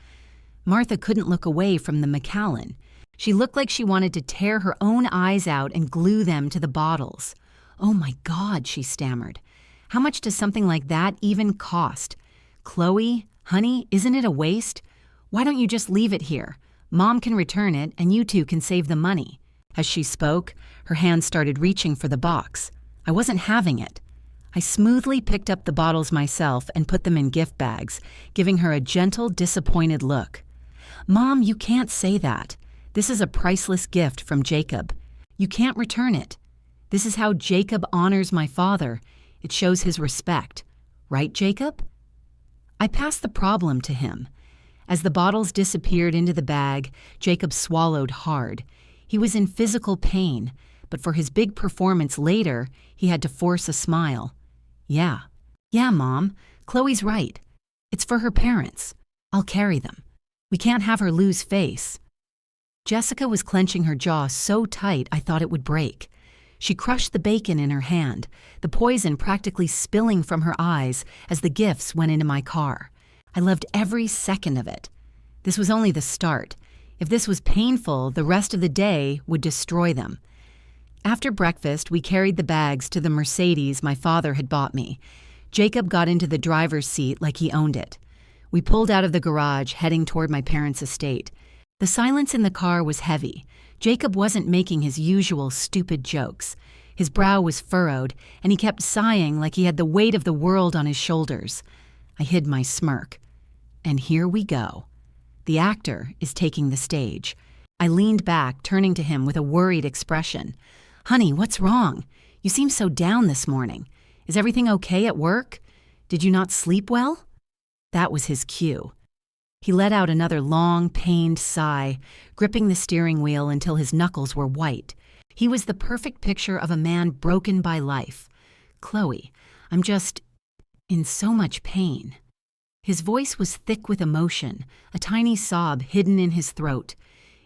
Martha couldn't look away from the Macallan. She looked like she wanted to tear her own eyes out and glue them to the bottles. "Oh my God," she stammered. "How much does something like that even cost? Chloe, Honey, isn't it a waste? Why don't you just leave it here? Mom can return it, and you two can save the money." As she spoke, her hand started reaching for the box. I wasn't having it. I smoothly picked up the bottles myself and put them in gift bags, giving her a gentle, disappointed look. "Mom, you can't say that. This is a priceless gift from Jacob. You can't return it. This is how Jacob honors my father. It shows his respect. Right, Jacob?" I passed the problem to him. As the bottles disappeared into the bag, Jacob swallowed hard. He was in physical pain, but for his big performance later, he had to force a smile. Yeah, Mom, Chloe's right. It's for her parents. I'll carry them. We can't have her lose face." Jessica was clenching her jaw so tight I thought it would break. She crushed the bacon in her hand, the poison practically spilling from her eyes as the gifts went into my car. I loved every second of it. This was only the start. If this was painful, the rest of the day would destroy them. After breakfast, we carried the bags to the Mercedes my father had bought me. Jacob got into the driver's seat like he owned it. We pulled out of the garage, heading toward my parents' estate. The silence in the car was heavy. Jacob wasn't making his usual stupid jokes. His brow was furrowed, and he kept sighing like he had the weight of the world on his shoulders. I hid my smirk. And here we go. The actor is taking the stage. I leaned back, turning to him with a worried expression. "Honey, what's wrong? You seem so down this morning. Is everything okay at work? Did you not sleep well?" That was his cue. He let out another long, pained sigh, gripping the steering wheel until his knuckles were white. He was the perfect picture of a man broken by life. "Chloe, I'm just in so much pain." His voice was thick with emotion, a tiny sob hidden in his throat.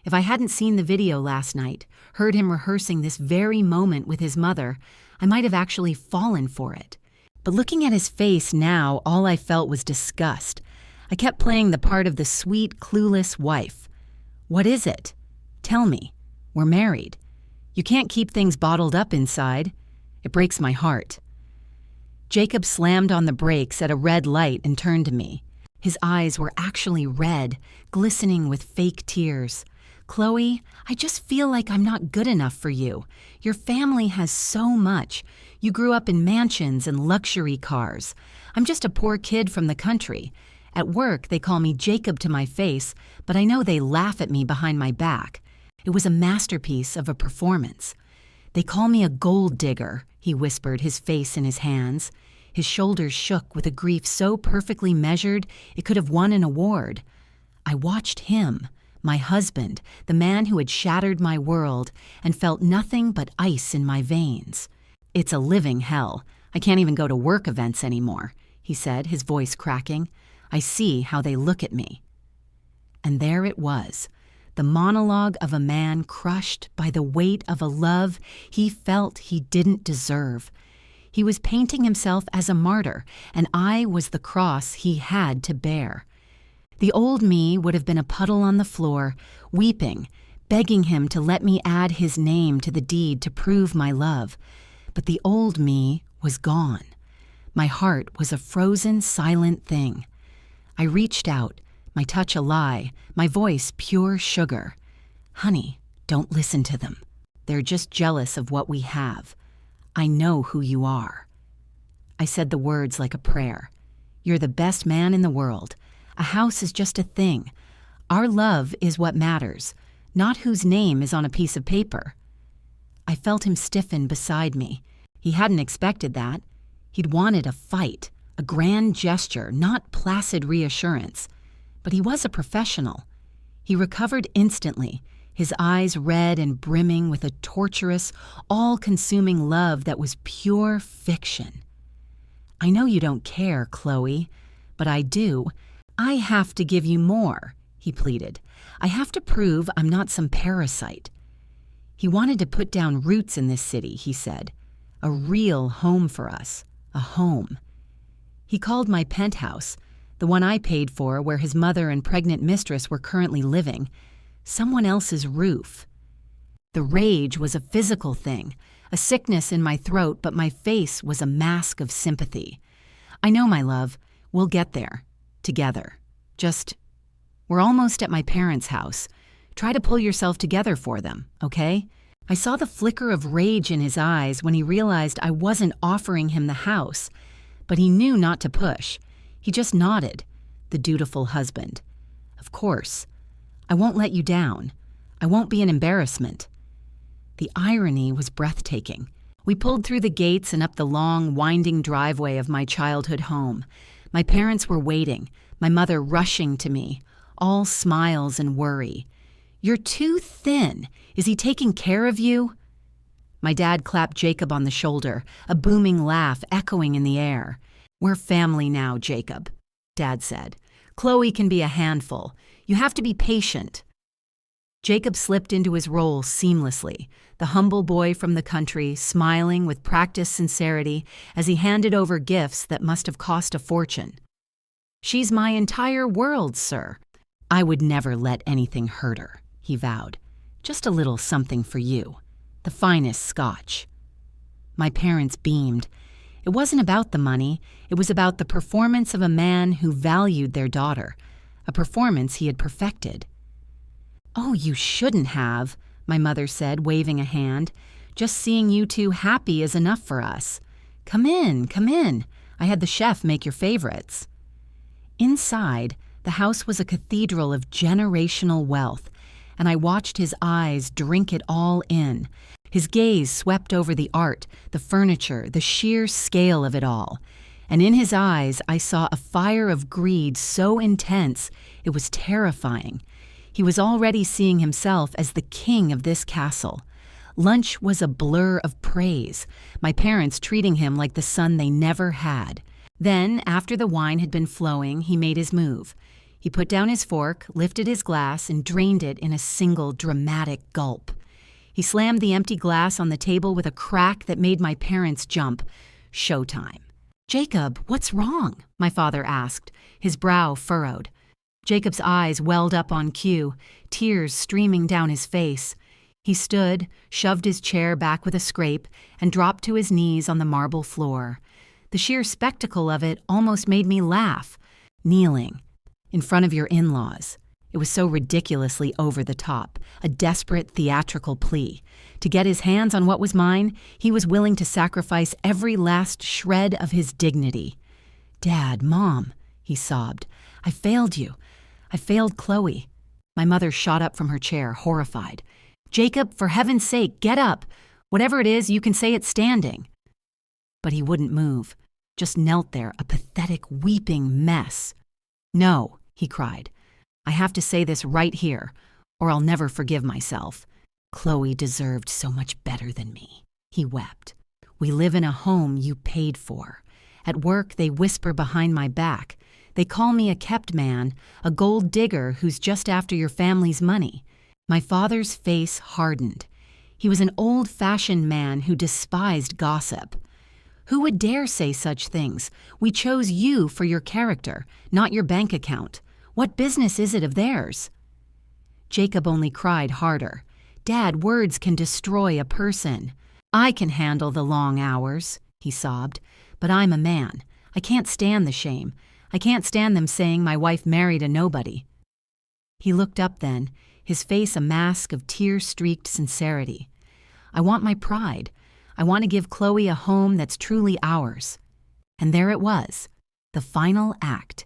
If I hadn't seen the video last night, heard him rehearsing this very moment with his mother, I might have actually fallen for it. But looking at his face now, all I felt was disgust. I kept playing the part of the sweet, clueless wife. "What is it? Tell me. We're married. You can't keep things bottled up inside. It breaks my heart." Jacob slammed on the brakes at a red light and turned to me. His eyes were actually red, glistening with fake tears. "Chloe, I just feel like I'm not good enough for you. Your family has so much. You grew up in mansions and luxury cars. I'm just a poor kid from the country. At work, they call me Jacob to my face, but I know they laugh at me behind my back. It was a masterpiece of a performance. They call me a gold digger," he whispered, his face in his hands. His shoulders shook with a grief so perfectly measured it could have won an award. I watched him, my husband, the man who had shattered my world, and felt nothing but ice in my veins. "It's a living hell. I can't even go to work events anymore," he said, his voice cracking. "I see how they look at me." And there it was, the monologue of a man crushed by the weight of a love he felt he didn't deserve. He was painting himself as a martyr, and I was the cross he had to bear. The old me would have been a puddle on the floor, weeping, begging him to let me add his name to the deed to prove my love. But the old me was gone. My heart was a frozen, silent thing. I reached out, my touch a lie, my voice pure sugar. "Honey, don't listen to them. They're just jealous of what we have. I know who you are." I said the words like a prayer. "You're the best man in the world. A house is just a thing. Our love is what matters, not whose name is on a piece of paper." I felt him stiffen beside me. He hadn't expected that. He'd wanted a fight, a grand gesture, not placid reassurance. But he was a professional. He recovered instantly, his eyes red and brimming with a torturous, all-consuming love that was pure fiction. "I know you don't care, Chloe, but I do. I have to give you more," he pleaded. "I have to prove I'm not some parasite." He wanted to put down roots in this city, he said. A real home for us, a home. He called my penthouse, the one I paid for where his mother and pregnant mistress were currently living, someone else's roof. The rage was a physical thing, a sickness in my throat, but my face was a mask of sympathy. "I know, my love. We'll get there. together. We're almost at my parents' house. Try to pull yourself together for them, okay? I saw the flicker of rage in his eyes when he realized I wasn't offering him the house, but he knew not to push. He just nodded, the dutiful husband. Of course. I won't let you down. I won't be an embarrassment. The irony was breathtaking. We pulled through the gates and up the long, winding driveway of my childhood home. My parents were waiting, my mother rushing to me, all smiles and worry. "You're too thin. Is he taking care of you?" My dad clapped Jacob on the shoulder, a booming laugh echoing in the air. "We're family now, Jacob," Dad said. "Chloe can be a handful. You have to be patient." Jacob slipped into his role seamlessly, the humble boy from the country, smiling with practiced sincerity as he handed over gifts that must have cost a fortune. "She's my entire world, sir. I would never let anything hurt her," he vowed. "Just a little something for you. The finest scotch." My parents beamed. It wasn't about the money. It was about the performance of a man who valued their daughter, a performance he had perfected. "Oh, you shouldn't have," my mother said, waving a hand. "Just seeing you two happy is enough for us. Come in, come in. I had the chef make your favorites." Inside, the house was a cathedral of generational wealth, and I watched his eyes drink it all in. His gaze swept over the art, the furniture, the sheer scale of it all. And in his eyes, I saw a fire of greed so intense, it was terrifying. He was already seeing himself as the king of this castle. Lunch was a blur of praise, my parents treating him like the son they never had. Then, after the wine had been flowing, he made his move. He put down his fork, lifted his glass, and drained it in a single dramatic gulp. He slammed the empty glass on the table with a crack that made my parents jump. Showtime. "Jacob, what's wrong?" my father asked, his brow furrowed. Jacob's eyes welled up on cue, tears streaming down his face. He stood, shoved his chair back with a scrape, and dropped to his knees on the marble floor. The sheer spectacle of it almost made me laugh. Kneeling, in front of your in-laws. It was so ridiculously over the top, a desperate theatrical plea. To get his hands on what was mine, he was willing to sacrifice every last shred of his dignity. "Dad, Mom," he sobbed, "I failed you. I failed Chloe." My mother shot up from her chair, horrified. "Jacob, for heaven's sake, get up. Whatever it is, you can say it standing." But he wouldn't move, just knelt there, a pathetic, weeping mess. "No," he cried. "I have to say this right here, or I'll never forgive myself. Chloe deserved so much better than me." He wept. "We live in a home you paid for. At work, they whisper behind my back. They call me a kept man, a gold digger who's just after your family's money." My father's face hardened. He was an old-fashioned man who despised gossip. "Who would dare say such things? We chose you for your character, not your bank account. What business is it of theirs?" Jacob only cried harder. "Dad, words can destroy a person. I can handle the long hours," he sobbed, "but I'm a man. I can't stand the shame. I can't stand them saying my wife married a nobody." He looked up then, his face a mask of tear-streaked sincerity. "I want my pride. I want to give Chloe a home that's truly ours." And there it was, the final act.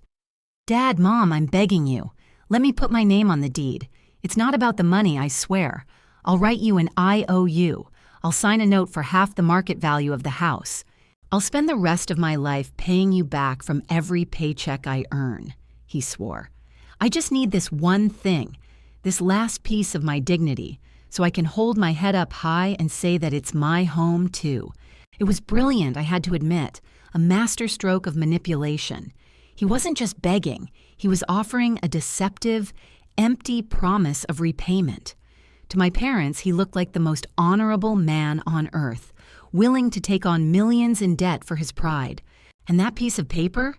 "Dad, Mom, I'm begging you. Let me put my name on the deed. It's not about the money, I swear. I'll write you an IOU. I'll sign a note for half the market value of the house. I'll spend the rest of my life paying you back from every paycheck I earn," he swore. "I just need this one thing, this last piece of my dignity, so I can hold my head up high and say that it's my home too." It was brilliant, I had to admit, a masterstroke of manipulation. He wasn't just begging, he was offering a deceptive, empty promise of repayment. To my parents, he looked like the most honorable man on earth, willing to take on millions in debt for his pride. And that piece of paper?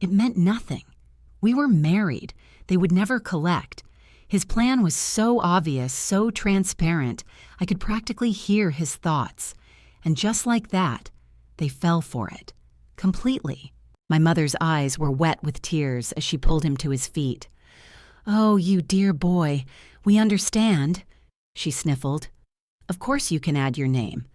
It meant nothing. We were married. They would never collect. His plan was so obvious, so transparent, I could practically hear his thoughts. And just like that, they fell for it. Completely. My mother's eyes were wet with tears as she pulled him to his feet. "Oh, you dear boy, we understand," she sniffled. "Of course you can add your name.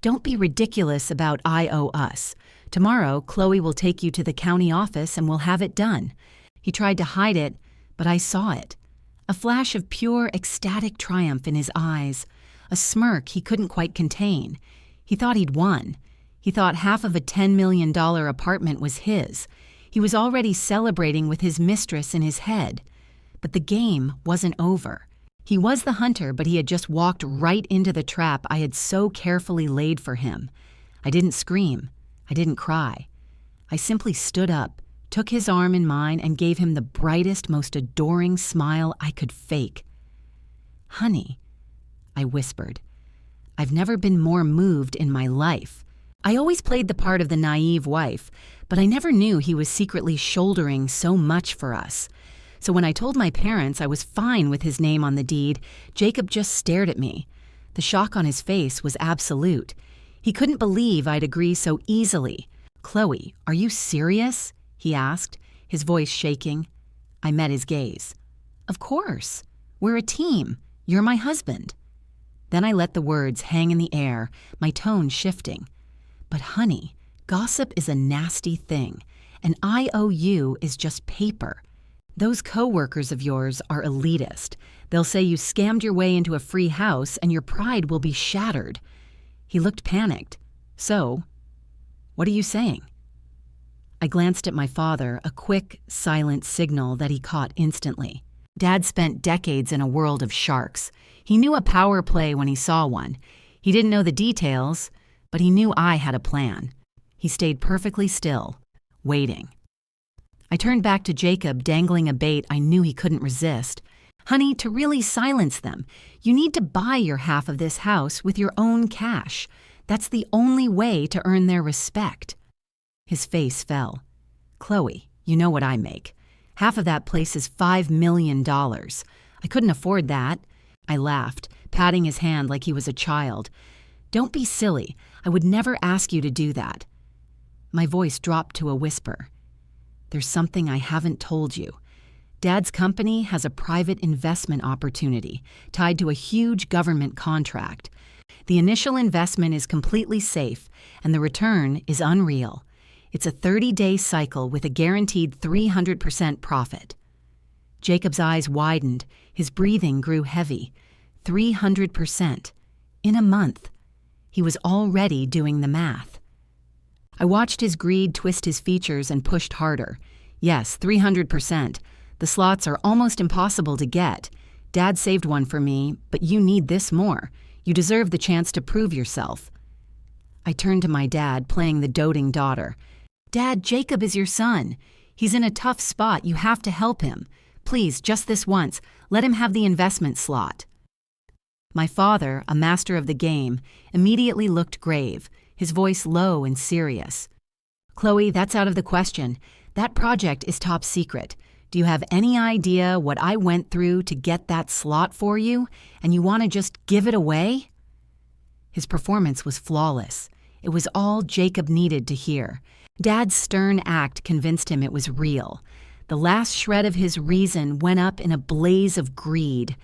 Don't be ridiculous about I owe us. Tomorrow, Chloe will take you to the county office and we'll have it done." He tried to hide it, but I saw it. A flash of pure, ecstatic triumph in his eyes. A smirk he couldn't quite contain. He thought he'd won. He thought half of a $10 million apartment was his. He was already celebrating with his mistress in his head. But the game wasn't over. He was the hunter, but he had just walked right into the trap I had so carefully laid for him. I didn't scream. I didn't cry. I simply stood up, took his arm in mine, and gave him the brightest, most adoring smile I could fake. "Honey," I whispered. I've never been more moved in my life. I always played the part of the naive wife, but I never knew he was secretly shouldering so much for us. So when I told my parents I was fine with his name on the deed, Jacob just stared at me. The shock on his face was absolute. He couldn't believe I'd agree so easily. "Chloe, are you serious?" he asked, his voice shaking. I met his gaze. "Of course. We're a team. You're my husband." Then I let the words hang in the air, my tone shifting. "But honey, gossip is a nasty thing. An IOU is just paper. Those co-workers of yours are elitist. They'll say you scammed your way into a free house and your pride will be shattered." He looked panicked. "So, what are you saying?" I glanced at my father, a quick, silent signal that he caught instantly. Dad spent decades in a world of sharks. He knew a power play when he saw one. He didn't know the details, but he knew I had a plan. He stayed perfectly still, waiting. I turned back to Jacob, dangling a bait I knew he couldn't resist. "Honey, to really silence them, you need to buy your half of this house with your own cash. That's the only way to earn their respect." His face fell. "Chloe, you know what I make. Half of that place is $5 million. I couldn't afford that." I laughed, patting his hand like he was a child. "Don't be silly. I would never ask you to do that." My voice dropped to a whisper. "There's something I haven't told you. Dad's company has a private investment opportunity tied to a huge government contract. The initial investment is completely safe, and the return is unreal. It's a 30-day cycle with a guaranteed 300% profit." Jacob's eyes widened. His breathing grew heavy. 300%. In a month. He was already doing the math. I watched his greed twist his features and pushed harder. "Yes, 300%. The slots are almost impossible to get. Dad saved one for me, but you need this more. You deserve the chance to prove yourself." I turned to my dad, playing the doting daughter. "Dad, Jacob is your son. He's in a tough spot. You have to help him. Please, just this once, let him have the investment slot." My father, a master of the game, immediately looked grave, his voice low and serious. "Chloe, that's out of the question. That project is top secret. Do you have any idea what I went through to get that slot for you, and you want to just give it away?" His performance was flawless. It was all Jacob needed to hear. Dad's stern act convinced him it was real. The last shred of his reason went up in a blaze of greed.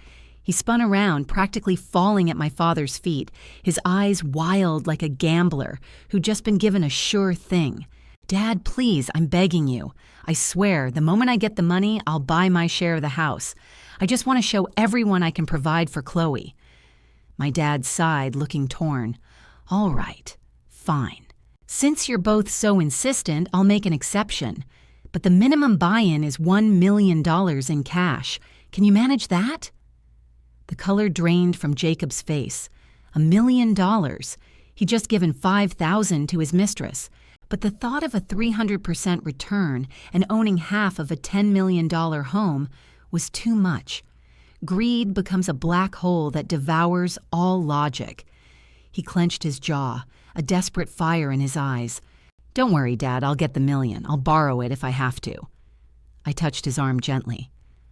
He spun around, practically falling at my father's feet, his eyes wild like a gambler who'd just been given a sure thing. "Dad, please, I'm begging you. I swear, the moment I get the money, I'll buy my share of the house. I just want to show everyone I can provide for Chloe." My dad sighed, looking torn. "All right, fine. Since you're both so insistent, I'll make an exception. But the minimum buy-in is $1 million in cash. Can you manage that?" The color drained from Jacob's face. $1 million. He'd just given $5,000 to his mistress. But the thought of a 300% return and owning half of a $10 million home was too much. Greed becomes a black hole that devours all logic. He clenched his jaw, a desperate fire in his eyes. "Don't worry, Dad, I'll get the $1 million. I'll borrow it if I have to." I touched his arm gently.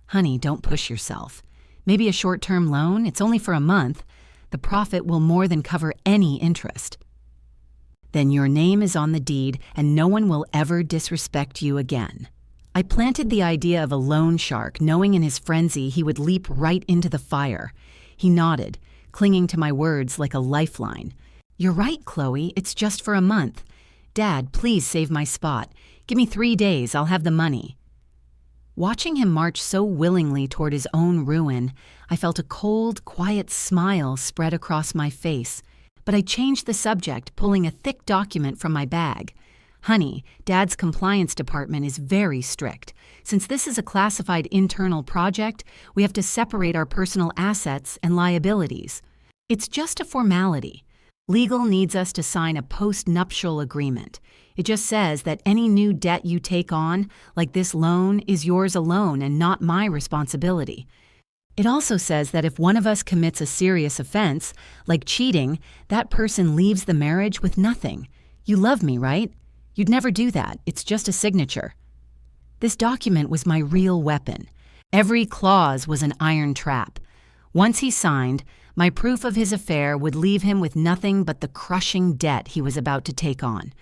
"Honey, don't push yourself. Maybe a short-term loan, it's only for a month. The profit will more than cover any interest." Then your name is on the deed and no one will ever disrespect you again. I planted the idea of a loan shark, knowing in his frenzy he would leap right into the fire. He nodded, clinging to my words like a lifeline. You're right, Chloe, it's just for a month. Dad, please save my spot. Give me 3 days, I'll have the money. Watching him march so willingly toward his own ruin, I felt a cold, quiet smile spread across my face. But I changed the subject, pulling a thick document from my bag. Honey, Dad's compliance department is very strict. Since this is a classified internal project, we have to separate our personal assets and liabilities. It's just a formality. Legal needs us to sign a post-nuptial agreement. It just says that any new debt you take on, like this loan, is yours alone and not my responsibility. It also says that if one of us commits a serious offense, like cheating, that person leaves the marriage with nothing. You love me, right? You'd never do that. It's just a signature. This document was my real weapon. Every clause was an iron trap. Once he signed, my proof of his affair would leave him with nothing but the crushing debt he was about to take on.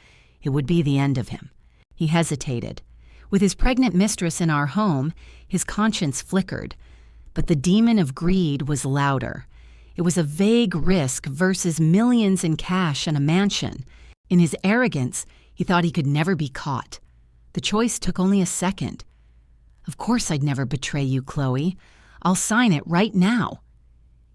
It would be the end of him. He hesitated. With his pregnant mistress in our home, his conscience flickered. But the demon of greed was louder. It was a vague risk versus millions in cash and a mansion. In his arrogance, he thought he could never be caught. The choice took only a second. Of course I'd never betray you, Chloe. I'll sign it right now.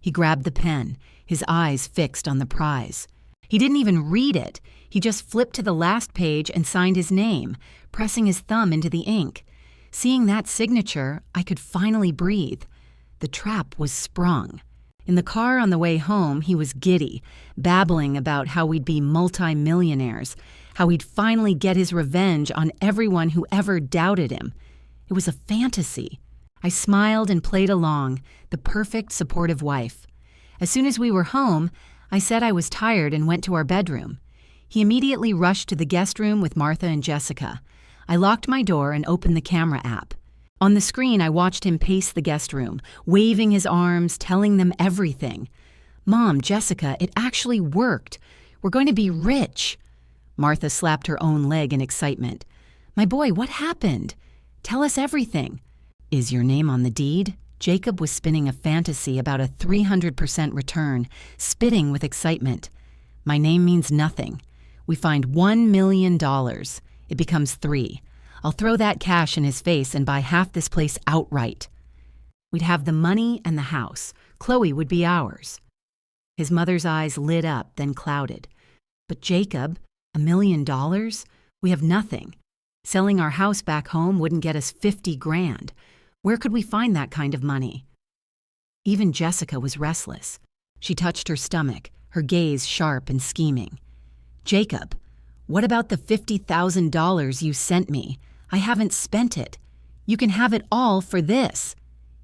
He grabbed the pen, his eyes fixed on the prize. He didn't even read it. He just flipped to the last page and signed his name, pressing his thumb into the ink. Seeing that signature, I could finally breathe. The trap was sprung. In the car on the way home, he was giddy, babbling about how we'd be multi-millionaires, how he'd finally get his revenge on everyone who ever doubted him. It was a fantasy. I smiled and played along, the perfect supportive wife. As soon as we were home, I said I was tired and went to our bedroom. He immediately rushed to the guest room with Martha and Jessica. I locked my door and opened the camera app. On the screen, I watched him pace the guest room, waving his arms, telling them everything. Mom, Jessica, it actually worked. We're going to be rich. Martha slapped her own leg in excitement. My boy, what happened? Tell us everything. Is your name on the deed? Jacob was spinning a fantasy about a 300% return, spitting with excitement. My name means nothing. We find $1 million. It becomes 3. I'll throw that cash in his face and buy half this place outright. We'd have the money and the house. Chloe would be ours. His mother's eyes lit up, then clouded. But Jacob, $1 million? We have nothing. Selling our house back home wouldn't get us 50 grand. Where could we find that kind of money? Even Jessica was restless. She touched her stomach, her gaze sharp and scheming. Jacob, what about the $50,000 you sent me? I haven't spent it. You can have it all for this.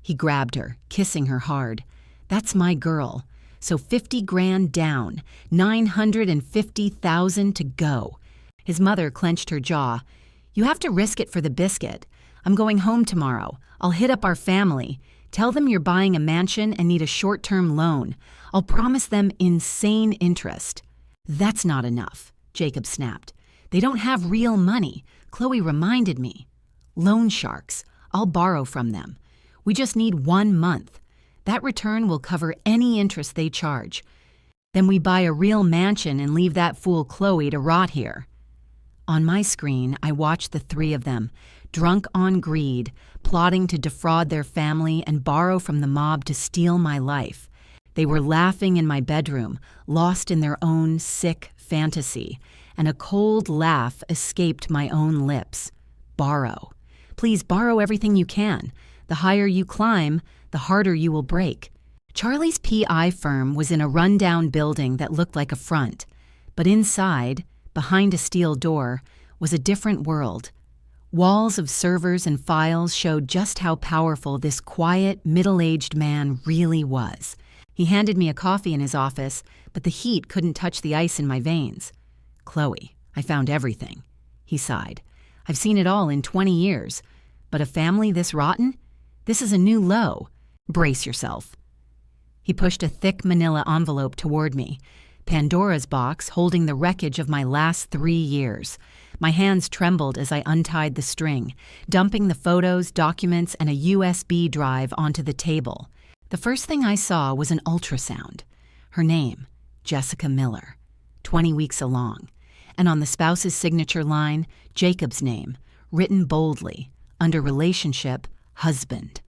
He grabbed her, kissing her hard. That's my girl. So 50 grand down, 950,000 to go. His mother clenched her jaw. You have to risk it for the biscuit. I'm going home tomorrow. I'll hit up our family. Tell them you're buying a mansion and need a short-term loan. I'll promise them insane interest. That's not enough, Jacob snapped. They don't have real money. Chloe reminded me. Loan sharks. I'll borrow from them. We just need 1 month. That return will cover any interest they charge. Then we buy a real mansion and leave that fool Chloe to rot here. On my screen, I watched the 3 of them, drunk on greed, plotting to defraud their family and borrow from the mob to steal my life. They were laughing in my bedroom, lost in their own sick fantasy, and a cold laugh escaped my own lips. Borrow. Please borrow everything you can. The higher you climb, the harder you will break. Charlie's PI firm was in a rundown building that looked like a front, but inside, behind a steel door, was a different world. Walls of servers and files showed just how powerful this quiet, middle-aged man really was. He handed me a coffee in his office, but the heat couldn't touch the ice in my veins. Chloe, I found everything. He sighed. I've seen it all in 20 years. But a family this rotten? This is a new low. Brace yourself. He pushed a thick manila envelope toward me. Pandora's box holding the wreckage of my last 3 years. My hands trembled as I untied the string, dumping the photos, documents, and a USB drive onto the table. The first thing I saw was an ultrasound. Her name, Jessica Miller, 20 weeks along. And on the spouse's signature line, Jacob's name, written boldly, under relationship, husband.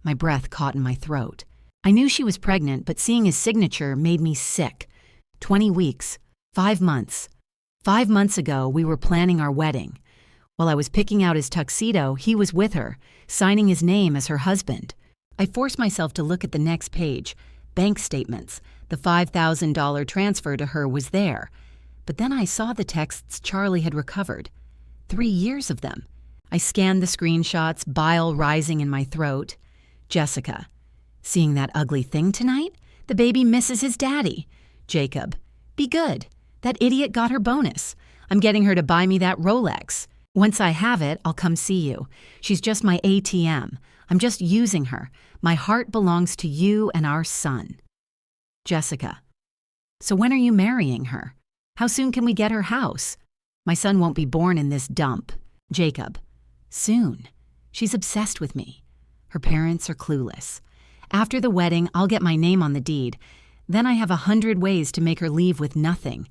My breath caught in my throat. I knew she was pregnant, but seeing his signature made me sick. 20 weeks, 5 months. 5 months ago, we were planning our wedding. While I was picking out his tuxedo, he was with her, signing his name as her husband. I forced myself to look at the next page. Bank statements. The $5,000 transfer to her was there. But then I saw the texts Charlie had recovered. 3 years of them. I scanned the screenshots, bile rising in my throat. Jessica. Seeing that ugly thing tonight? The baby misses his daddy. Jacob. Be good. That idiot got her bonus. I'm getting her to buy me that Rolex. Once I have it, I'll come see you. She's just my ATM. I'm just using her. My heart belongs to you and our son. Jessica. So when are you marrying her? How soon can we get her house? My son won't be born in this dump. Jacob. Soon. She's obsessed with me. Her parents are clueless. After the wedding, I'll get my name on the deed. Then I have 100 ways to make her leave with nothing.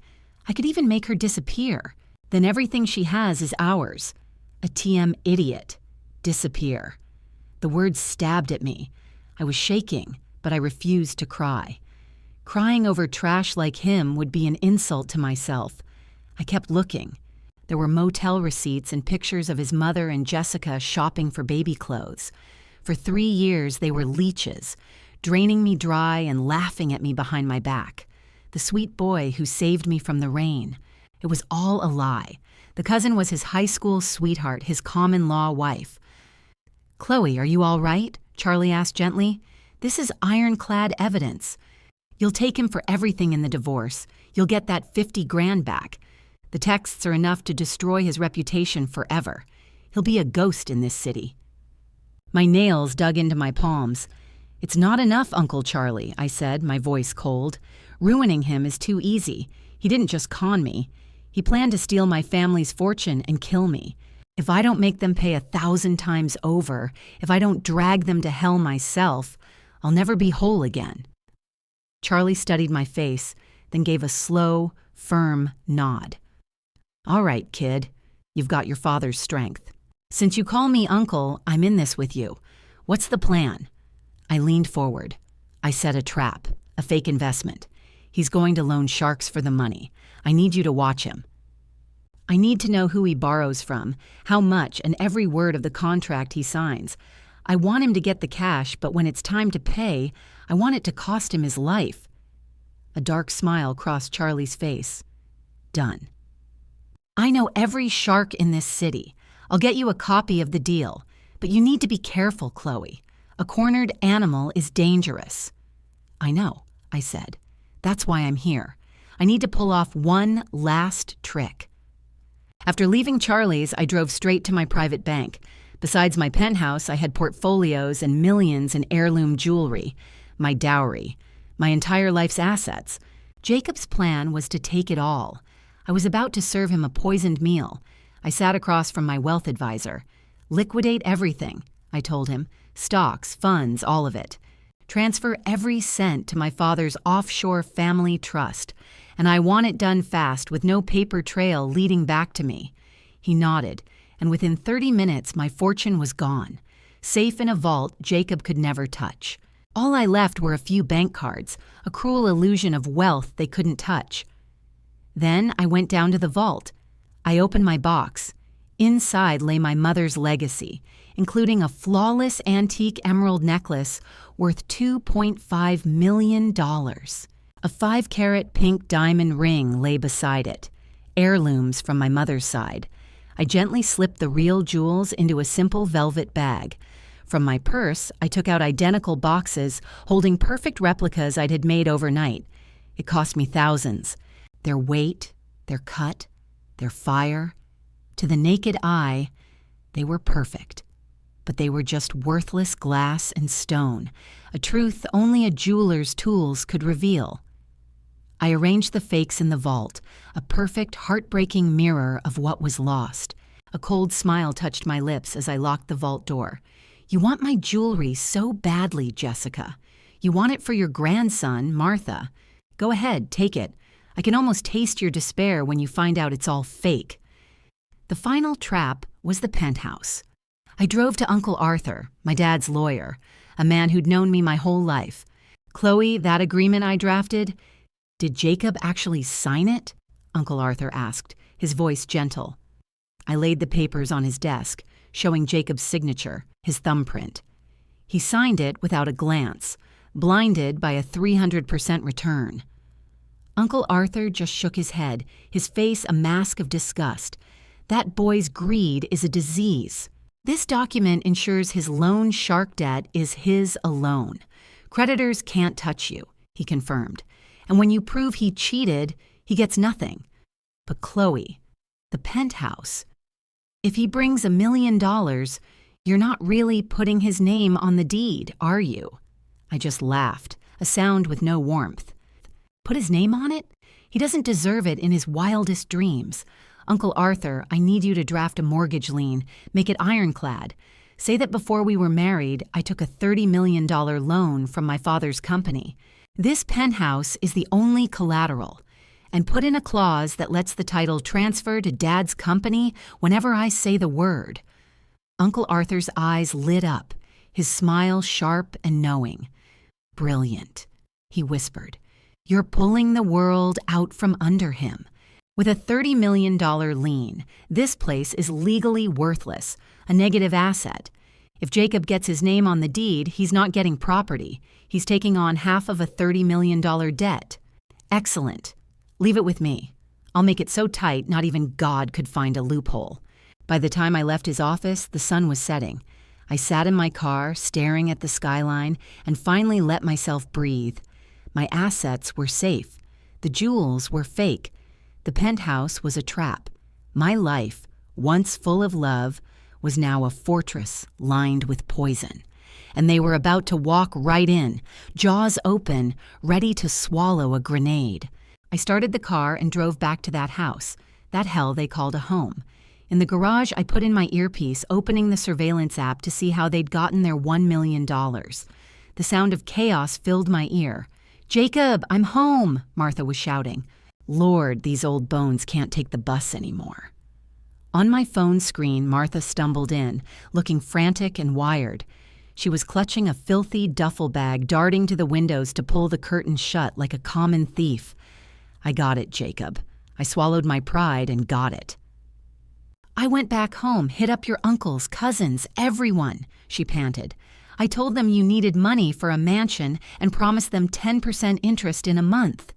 I could even make her disappear. Then everything she has is ours. A TM idiot. Disappear. The words stabbed at me. I was shaking, but I refused to cry. Crying over trash like him would be an insult to myself. I kept looking. There were motel receipts and pictures of his mother and Jessica shopping for baby clothes. For 3 years, they were leeches, draining me dry and laughing at me behind my back. The sweet boy who saved me from the rain. It was all a lie. The cousin was his high school sweetheart, his common-law wife. Chloe, are you all right? Charlie asked gently. This is ironclad evidence. You'll take him for everything in the divorce. You'll get that 50 grand back. The texts are enough to destroy his reputation forever. He'll be a ghost in this city. My nails dug into my palms. It's not enough, Uncle Charlie, I said, my voice cold. Ruining him is too easy. He didn't just con me. He planned to steal my family's fortune and kill me. If I don't make them pay 1,000 times over, if I don't drag them to hell myself, I'll never be whole again. Charlie studied my face, then gave a slow, firm nod. All right, kid. You've got your father's strength. Since you call me uncle, I'm in this with you. What's the plan? I leaned forward. I set a trap, a fake investment. He's going to loan sharks for the money. I need you to watch him. I need to know who he borrows from, how much, and every word of the contract he signs. I want him to get the cash, but when it's time to pay, I want it to cost him his life. A dark smile crossed Charlie's face. Done. I know every shark in this city. I'll get you a copy of the deal. But you need to be careful, Chloe. A cornered animal is dangerous. I know, I said. That's why I'm here. I need to pull off one last trick. After leaving Charlie's, I drove straight to my private bank. Besides my penthouse, I had portfolios and millions in heirloom jewelry, my dowry, my entire life's assets. Jacob's plan was to take it all. I was about to serve him a poisoned meal. I sat across from my wealth advisor. Liquidate everything, I told him. Stocks, funds, all of it. Transfer every cent to my father's offshore family trust. And I want it done fast with no paper trail leading back to me. He nodded, and within 30 minutes my fortune was gone. Safe in a vault Jacob could never touch. All I left were a few bank cards, a cruel illusion of wealth they couldn't touch. Then I went down to the vault. I opened my box. Inside lay my mother's legacy, including a flawless antique emerald necklace worth $2.5 million. A 5-carat pink diamond ring lay beside it, heirlooms from my mother's side. I gently slipped the real jewels into a simple velvet bag. From my purse, I took out identical boxes holding perfect replicas I'd had made overnight. It cost me thousands. Their weight, their cut, their fire. To the naked eye, they were perfect. But they were just worthless glass and stone, a truth only a jeweler's tools could reveal. I arranged the fakes in the vault, a perfect, heartbreaking mirror of what was lost. A cold smile touched my lips as I locked the vault door. You want my jewelry so badly, Jessica. You want it for your grandson, Martha. Go ahead, take it. I can almost taste your despair when you find out it's all fake. The final trap was the penthouse. I drove to Uncle Arthur, my dad's lawyer, a man who'd known me my whole life. Chloe, that agreement I drafted, did Jacob actually sign it? Uncle Arthur asked, his voice gentle. I laid the papers on his desk, showing Jacob's signature, his thumbprint. He signed it without a glance, blinded by a 300% return. Uncle Arthur just shook his head, his face a mask of disgust. That boy's greed is a disease. This document ensures his loan shark debt is his alone. Creditors can't touch you, he confirmed. And when you prove he cheated, he gets nothing. But Chloe, the penthouse, if he brings $1 million, you're not really putting his name on the deed, are you? I just laughed, a sound with no warmth. Put his name on it? He doesn't deserve it in his wildest dreams. Uncle Arthur, I need you to draft a mortgage lien, make it ironclad. Say that before we were married, I took a $30 million loan from my father's company. This penthouse is the only collateral. And put in a clause that lets the title transfer to Dad's company whenever I say the word. Uncle Arthur's eyes lit up, his smile sharp and knowing. Brilliant, he whispered. You're pulling the world out from under him. With a $30 million lien, this place is legally worthless, a negative asset. If Jacob gets his name on the deed, he's not getting property. He's taking on half of a $30 million debt. Excellent. Leave it with me. I'll make it so tight not even God could find a loophole. By the time I left his office, the sun was setting. I sat in my car, staring at the skyline, and finally let myself breathe. My assets were safe. The jewels were fake. The penthouse was a trap. My life, once full of love, was now a fortress lined with poison. And they were about to walk right in, jaws open, ready to swallow a grenade. I started the car and drove back to that house, that hell they called a home. In the garage, I put in my earpiece, opening the surveillance app to see how they'd gotten their $1 million. The sound of chaos filled my ear. Jacob, I'm home, Martha was shouting. Lord, these old bones can't take the bus anymore. On my phone screen, Martha stumbled in, looking frantic and wired. She was clutching a filthy duffel bag, darting to the windows to pull the curtains shut like a common thief. I got it, Jacob. I swallowed my pride and got it. I went back home, hit up your uncles, cousins, everyone, she panted. I told them you needed money for a mansion and promised them 10% interest in a month.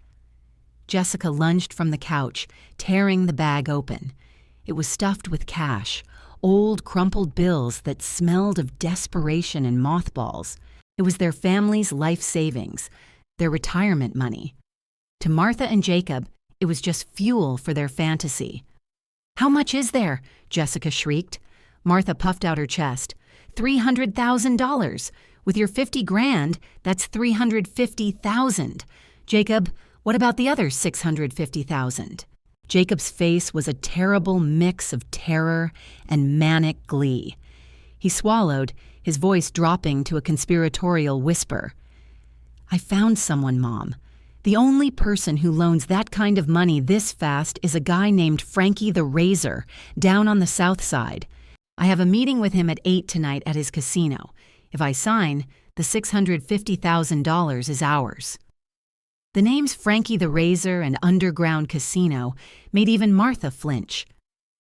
Jessica lunged from the couch, tearing the bag open. It was stuffed with cash, old crumpled bills that smelled of desperation and mothballs. It was their family's life savings, their retirement money. To Martha and Jacob, it was just fuel for their fantasy. How much is there? Jessica shrieked. Martha puffed out her chest. $300,000. With your 50 grand, that's 350,000. Jacob, what about the other 650,000? Jacob's face was a terrible mix of terror and manic glee. He swallowed, his voice dropping to a conspiratorial whisper. I found someone, Mom. The only person who loans that kind of money this fast is a guy named Frankie the Razor, down on the south side. I have a meeting with him at 8 tonight at his casino. If I sign, the $650,000 is ours. The names Frankie the Razor and Underground Casino made even Martha flinch.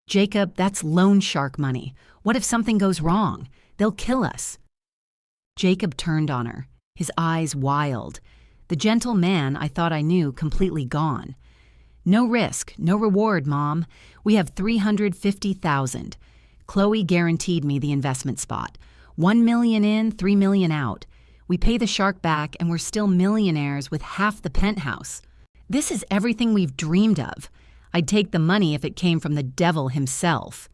Jacob, that's loan shark money. What if something goes wrong? They'll kill us. Jacob turned on her, his eyes wild. The gentle man I thought I knew completely gone. No risk, no reward, Mom. We have $350,000. Chloe guaranteed me the investment spot. $1 million in, $3 million out. We pay the shark back and we're still millionaires with half the penthouse. This is everything we've dreamed of. I'd take the money if it came from the devil himself.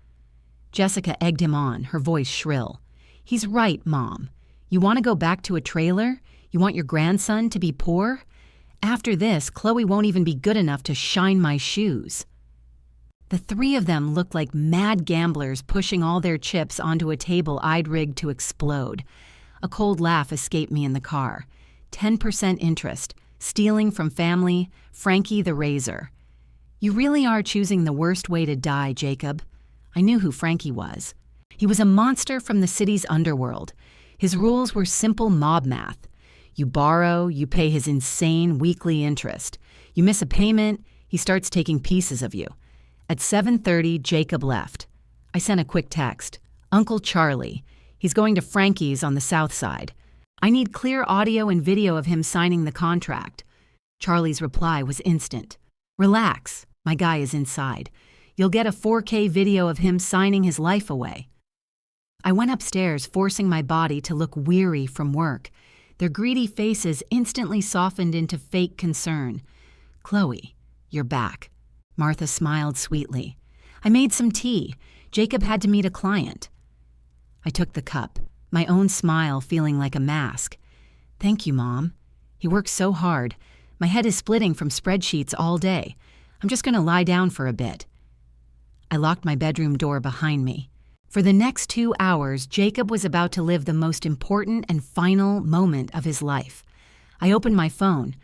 Jessica egged him on, her voice shrill. He's right, Mom. You want to go back to a trailer? You want your grandson to be poor? After this, Chloe won't even be good enough to shine my shoes. The three of them looked like mad gamblers pushing all their chips onto a table I'd rigged to explode. A cold laugh escaped me in the car. 10% interest, stealing from family, Frankie the Razor. You really are choosing the worst way to die, Jacob. I knew who Frankie was. He was a monster from the city's underworld. His rules were simple mob math. You borrow, you pay his insane weekly interest. You miss a payment, he starts taking pieces of you. At 7:30, Jacob left. I sent a quick text. Uncle Charlie. He's going to Frankie's on the south side. I need clear audio and video of him signing the contract. Charlie's reply was instant. Relax, my guy is inside. You'll get a 4K video of him signing his life away. I went upstairs, forcing my body to look weary from work. Their greedy faces instantly softened into fake concern. Chloe, you're back. Martha smiled sweetly. I made some tea. Jacob had to meet a client. I took the cup, my own smile feeling like a mask. Thank you, Mom. He works so hard. My head is splitting from spreadsheets all day. I'm just going to lie down for a bit. I locked my bedroom door behind me. For the next 2 hours, Jacob was about to live the most important and final moment of his life. I opened my phone.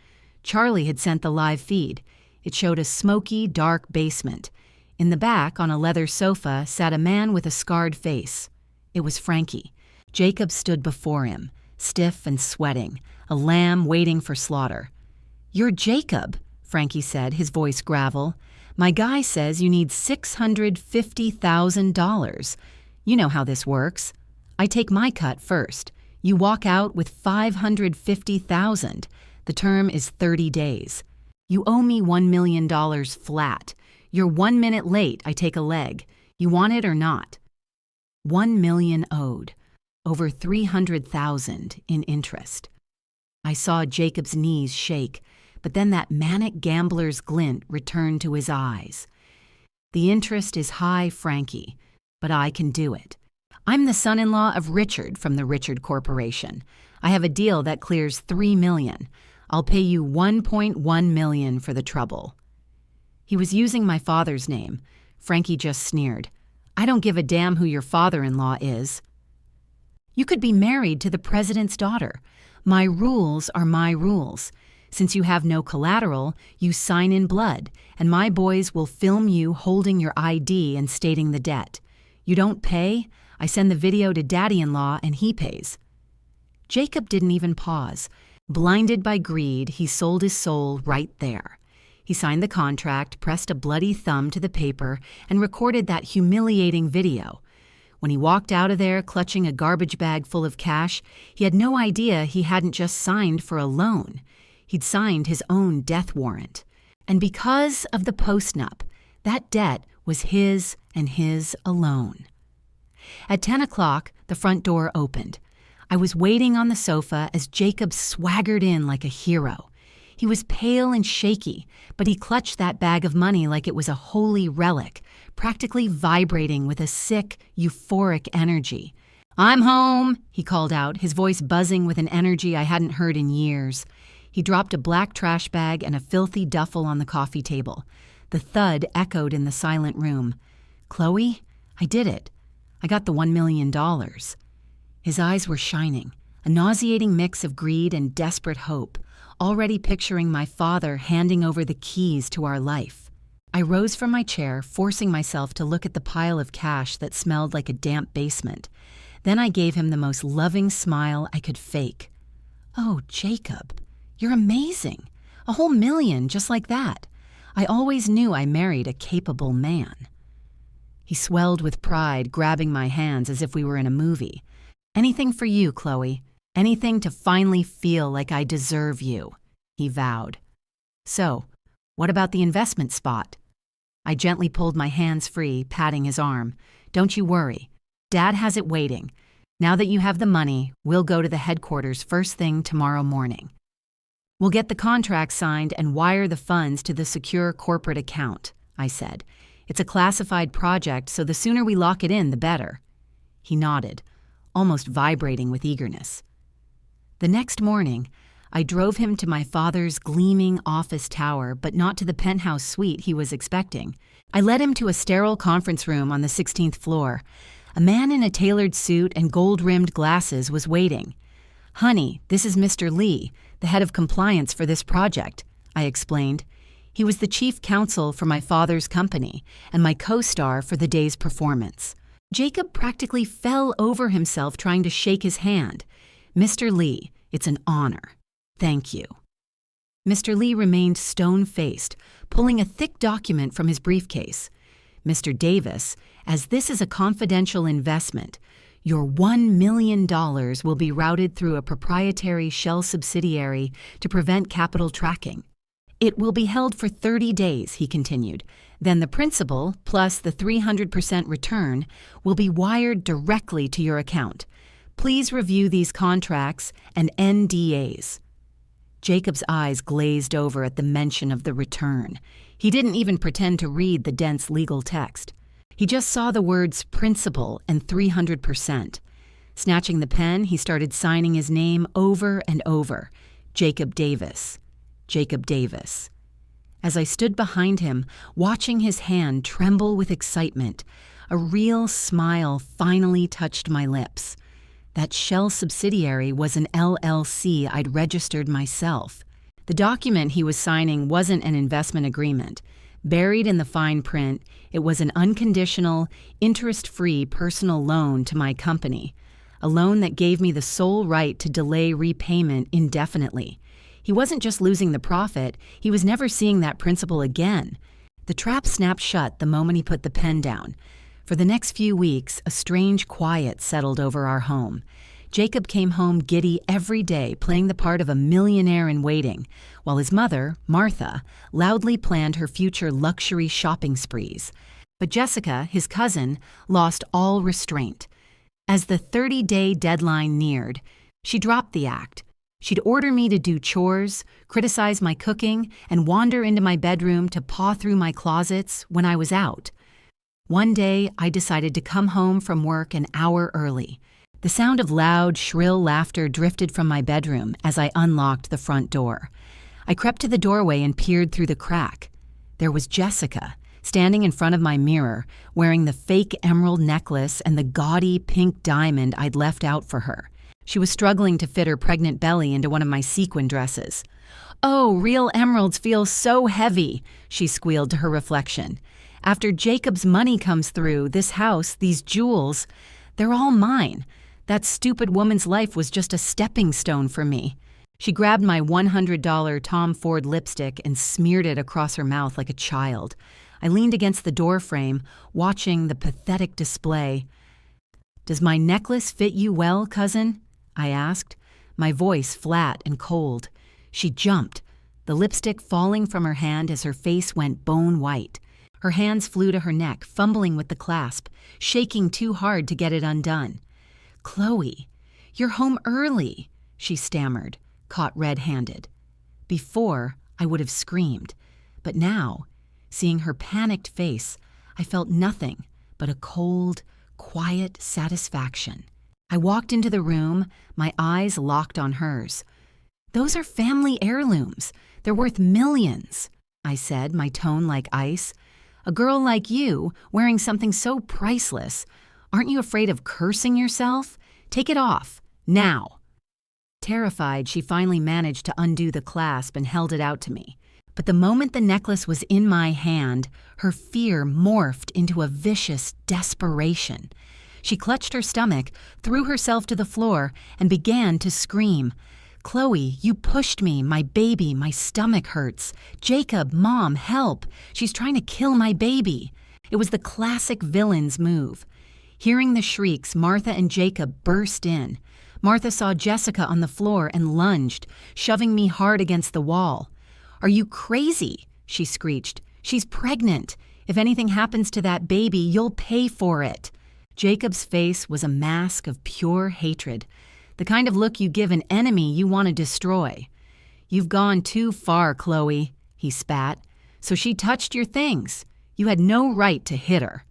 Charlie had sent the live feed. It showed a smoky, dark basement. In the back, on a leather sofa, sat a man with a scarred face. It was Frankie. Jacob stood before him, stiff and sweating, a lamb waiting for slaughter. You're Jacob, Frankie said, his voice gravel. My guy says you need $650,000. You know how this works. I take my cut first. You walk out with $550,000. The term is 30 days. You owe me $1 million flat. You're 1 minute late, I take a leg. You want it or not? $1 million owed. Over $300,000 in interest. I saw Jacob's knees shake, but then that manic gambler's glint returned to his eyes. The interest is high, Frankie, but I can do it. I'm the son-in-law of Richard from the Richard Corporation. I have a deal that clears $3 million. I'll pay you $1.1 million for the trouble. He was using my father's name. Frankie just sneered. I don't give a damn who your father-in-law is. You could be married to the president's daughter. My rules are my rules. Since you have no collateral, you sign in blood, and my boys will film you holding your ID and stating the debt. You don't pay, I send the video to daddy-in-law and he pays. Jacob didn't even pause. Blinded by greed, he sold his soul right there. He signed the contract, pressed a bloody thumb to the paper, and recorded that humiliating video. When he walked out of there clutching a garbage bag full of cash, he had no idea he hadn't just signed for a loan. He'd signed his own death warrant. And because of the postnup, that debt was his and his alone. At 10 o'clock, the front door opened. I was waiting on the sofa as Jacob swaggered in like a hero. He was pale and shaky, but he clutched that bag of money like it was a holy relic, practically vibrating with a sick, euphoric energy. I'm home, he called out, his voice buzzing with an energy I hadn't heard in years. He dropped a black trash bag and a filthy duffel on the coffee table. The thud echoed in the silent room. Chloe, I did it. I got the $1 million. His eyes were shining, a nauseating mix of greed and desperate hope, already picturing my father handing over the keys to our life. I rose from my chair, forcing myself to look at the pile of cash that smelled like a damp basement. Then I gave him the most loving smile I could fake. Oh, Jacob, you're amazing. A whole $1 million just like that. I always knew I married a capable man. He swelled with pride, grabbing my hands as if we were in a movie. Anything for you, Chloe. Anything to finally feel like I deserve you, he vowed. So, what about the investment spot? I gently pulled my hands free, patting his arm. Don't you worry. Dad has it waiting. Now that you have the money, we'll go to the headquarters first thing tomorrow morning. We'll get the contract signed and wire the funds to the secure corporate account, I said. It's a classified project, so the sooner we lock it in, the better. He nodded, almost vibrating with eagerness. The next morning, I drove him to my father's gleaming office tower, but not to the penthouse suite he was expecting. I led him to a sterile conference room on the 16th floor. A man in a tailored suit and gold-rimmed glasses was waiting. "Honey, this is Mr. Lee, the head of compliance for this project," I explained. He was the chief counsel for my father's company and my co-star for the day's performance. Jacob practically fell over himself trying to shake his hand. "Mr. Lee, it's an honor. Thank you." Mr. Lee remained stone-faced, pulling a thick document from his briefcase. "Mr. Davis, as this is a confidential investment, your $1 million will be routed through a proprietary shell subsidiary to prevent capital tracking. It will be held for 30 days, he continued. Then the principal, plus the 300% return, will be wired directly to your account. Please review these contracts and NDAs. Jacob's eyes glazed over at the mention of the return. He didn't even pretend to read the dense legal text. He just saw the words principal and 300%. Snatching the pen, he started signing his name over and over. Jacob Davis. Jacob Davis. As I stood behind him, watching his hand tremble with excitement, a real smile finally touched my lips. That shell subsidiary was an LLC I'd registered myself. The document he was signing wasn't an investment agreement. Buried in the fine print, it was an unconditional, interest-free personal loan to my company, a loan that gave me the sole right to delay repayment indefinitely. He wasn't just losing the profit, he was never seeing that principal again. The trap snapped shut the moment he put the pen down. For the next few weeks, a strange quiet settled over our home. Jacob came home giddy every day, playing the part of a millionaire in waiting, while his mother, Martha, loudly planned her future luxury shopping sprees. But Jessica, his cousin, lost all restraint. As the 30-day deadline neared, she dropped the act. She'd order me to do chores, criticize my cooking, and wander into my bedroom to paw through my closets when I was out. One day, I decided to come home from work an hour early. The sound of loud, shrill laughter drifted from my bedroom as I unlocked the front door. I crept to the doorway and peered through the crack. There was Jessica, standing in front of my mirror, wearing the fake emerald necklace and the gaudy pink diamond I'd left out for her. She was struggling to fit her pregnant belly into one of my sequin dresses. "Oh, real emeralds feel so heavy," she squealed to her reflection. "After Jacob's money comes through, this house, these jewels, they're all mine. That stupid woman's life was just a stepping stone for me." She grabbed my $100 Tom Ford lipstick and smeared it across her mouth like a child. I leaned against the doorframe, watching the pathetic display. "Does my necklace fit you well, cousin?" I asked, my voice flat and cold. She jumped, the lipstick falling from her hand as her face went bone white. Her hands flew to her neck, fumbling with the clasp, shaking too hard to get it undone. "Chloe, you're home early," she stammered, caught red-handed. Before, I would have screamed, but now, seeing her panicked face, I felt nothing but a cold, quiet satisfaction. I walked into the room, my eyes locked on hers. "Those are family heirlooms. They're worth millions," I said, my tone like ice. "A girl like you, wearing something so priceless. Aren't you afraid of cursing yourself? Take it off, now." Terrified, she finally managed to undo the clasp and held it out to me. But the moment the necklace was in my hand, her fear morphed into a vicious desperation. She clutched her stomach, threw herself to the floor, and began to scream. "Chloe, you pushed me, my baby, my stomach hurts. Jacob, Mom, help. She's trying to kill my baby." It was the classic villain's move. Hearing the shrieks, Martha and Jacob burst in. Martha saw Jessica on the floor and lunged, shoving me hard against the wall. "Are you crazy?" she screeched. "She's pregnant. If anything happens to that baby, you'll pay for it." Jacob's face was a mask of pure hatred, the kind of look you give an enemy you want to destroy. "You've gone too far, Chloe," he spat. "So she touched your things. You had no right to hit her."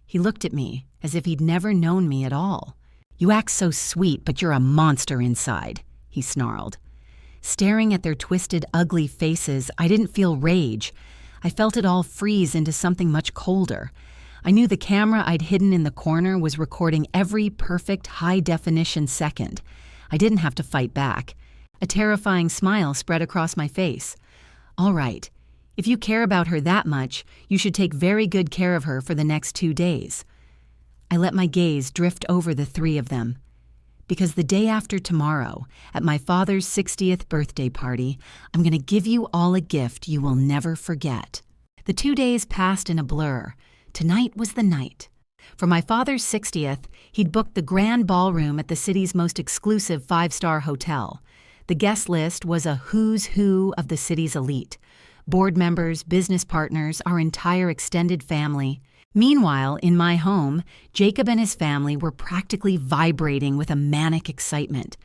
He looked at me as if he'd never known me at all. "You act so sweet, but you're a monster inside," he snarled. Staring at their twisted, ugly faces, I didn't feel rage. I felt it all freeze into something much colder. I knew the camera I'd hidden in the corner was recording every perfect, high-definition second. I didn't have to fight back. A terrifying smile spread across my face. All right, if you care about her that much, you should take very good care of her for the next 2 days. I let my gaze drift over the three of them. Because the day after tomorrow, at my father's 60th birthday party, I'm going to give you all a gift you will never forget. The 2 days passed in a blur. Tonight was the night. For my father's 60th, he'd booked the grand ballroom at the city's most exclusive 5-star hotel. The guest list was a who's who of the city's elite. Board members, business partners, our entire extended family. Meanwhile, in my home, Jacob and his family were practically vibrating with a manic excitement.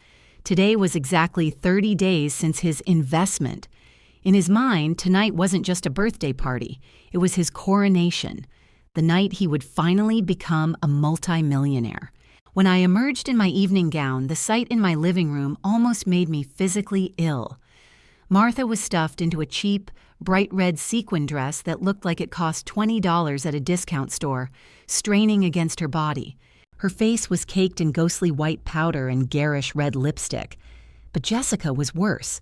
Today was exactly 30 days since his investment. In his mind, tonight wasn't just a birthday party. It was his coronation, the night he would finally become a multimillionaire. When I emerged in my evening gown, the sight in my living room almost made me physically ill. Martha was stuffed into a cheap, bright red sequin dress that looked like it cost $20 at a discount store, straining against her body. Her face was caked in ghostly white powder and garish red lipstick. But Jessica was worse.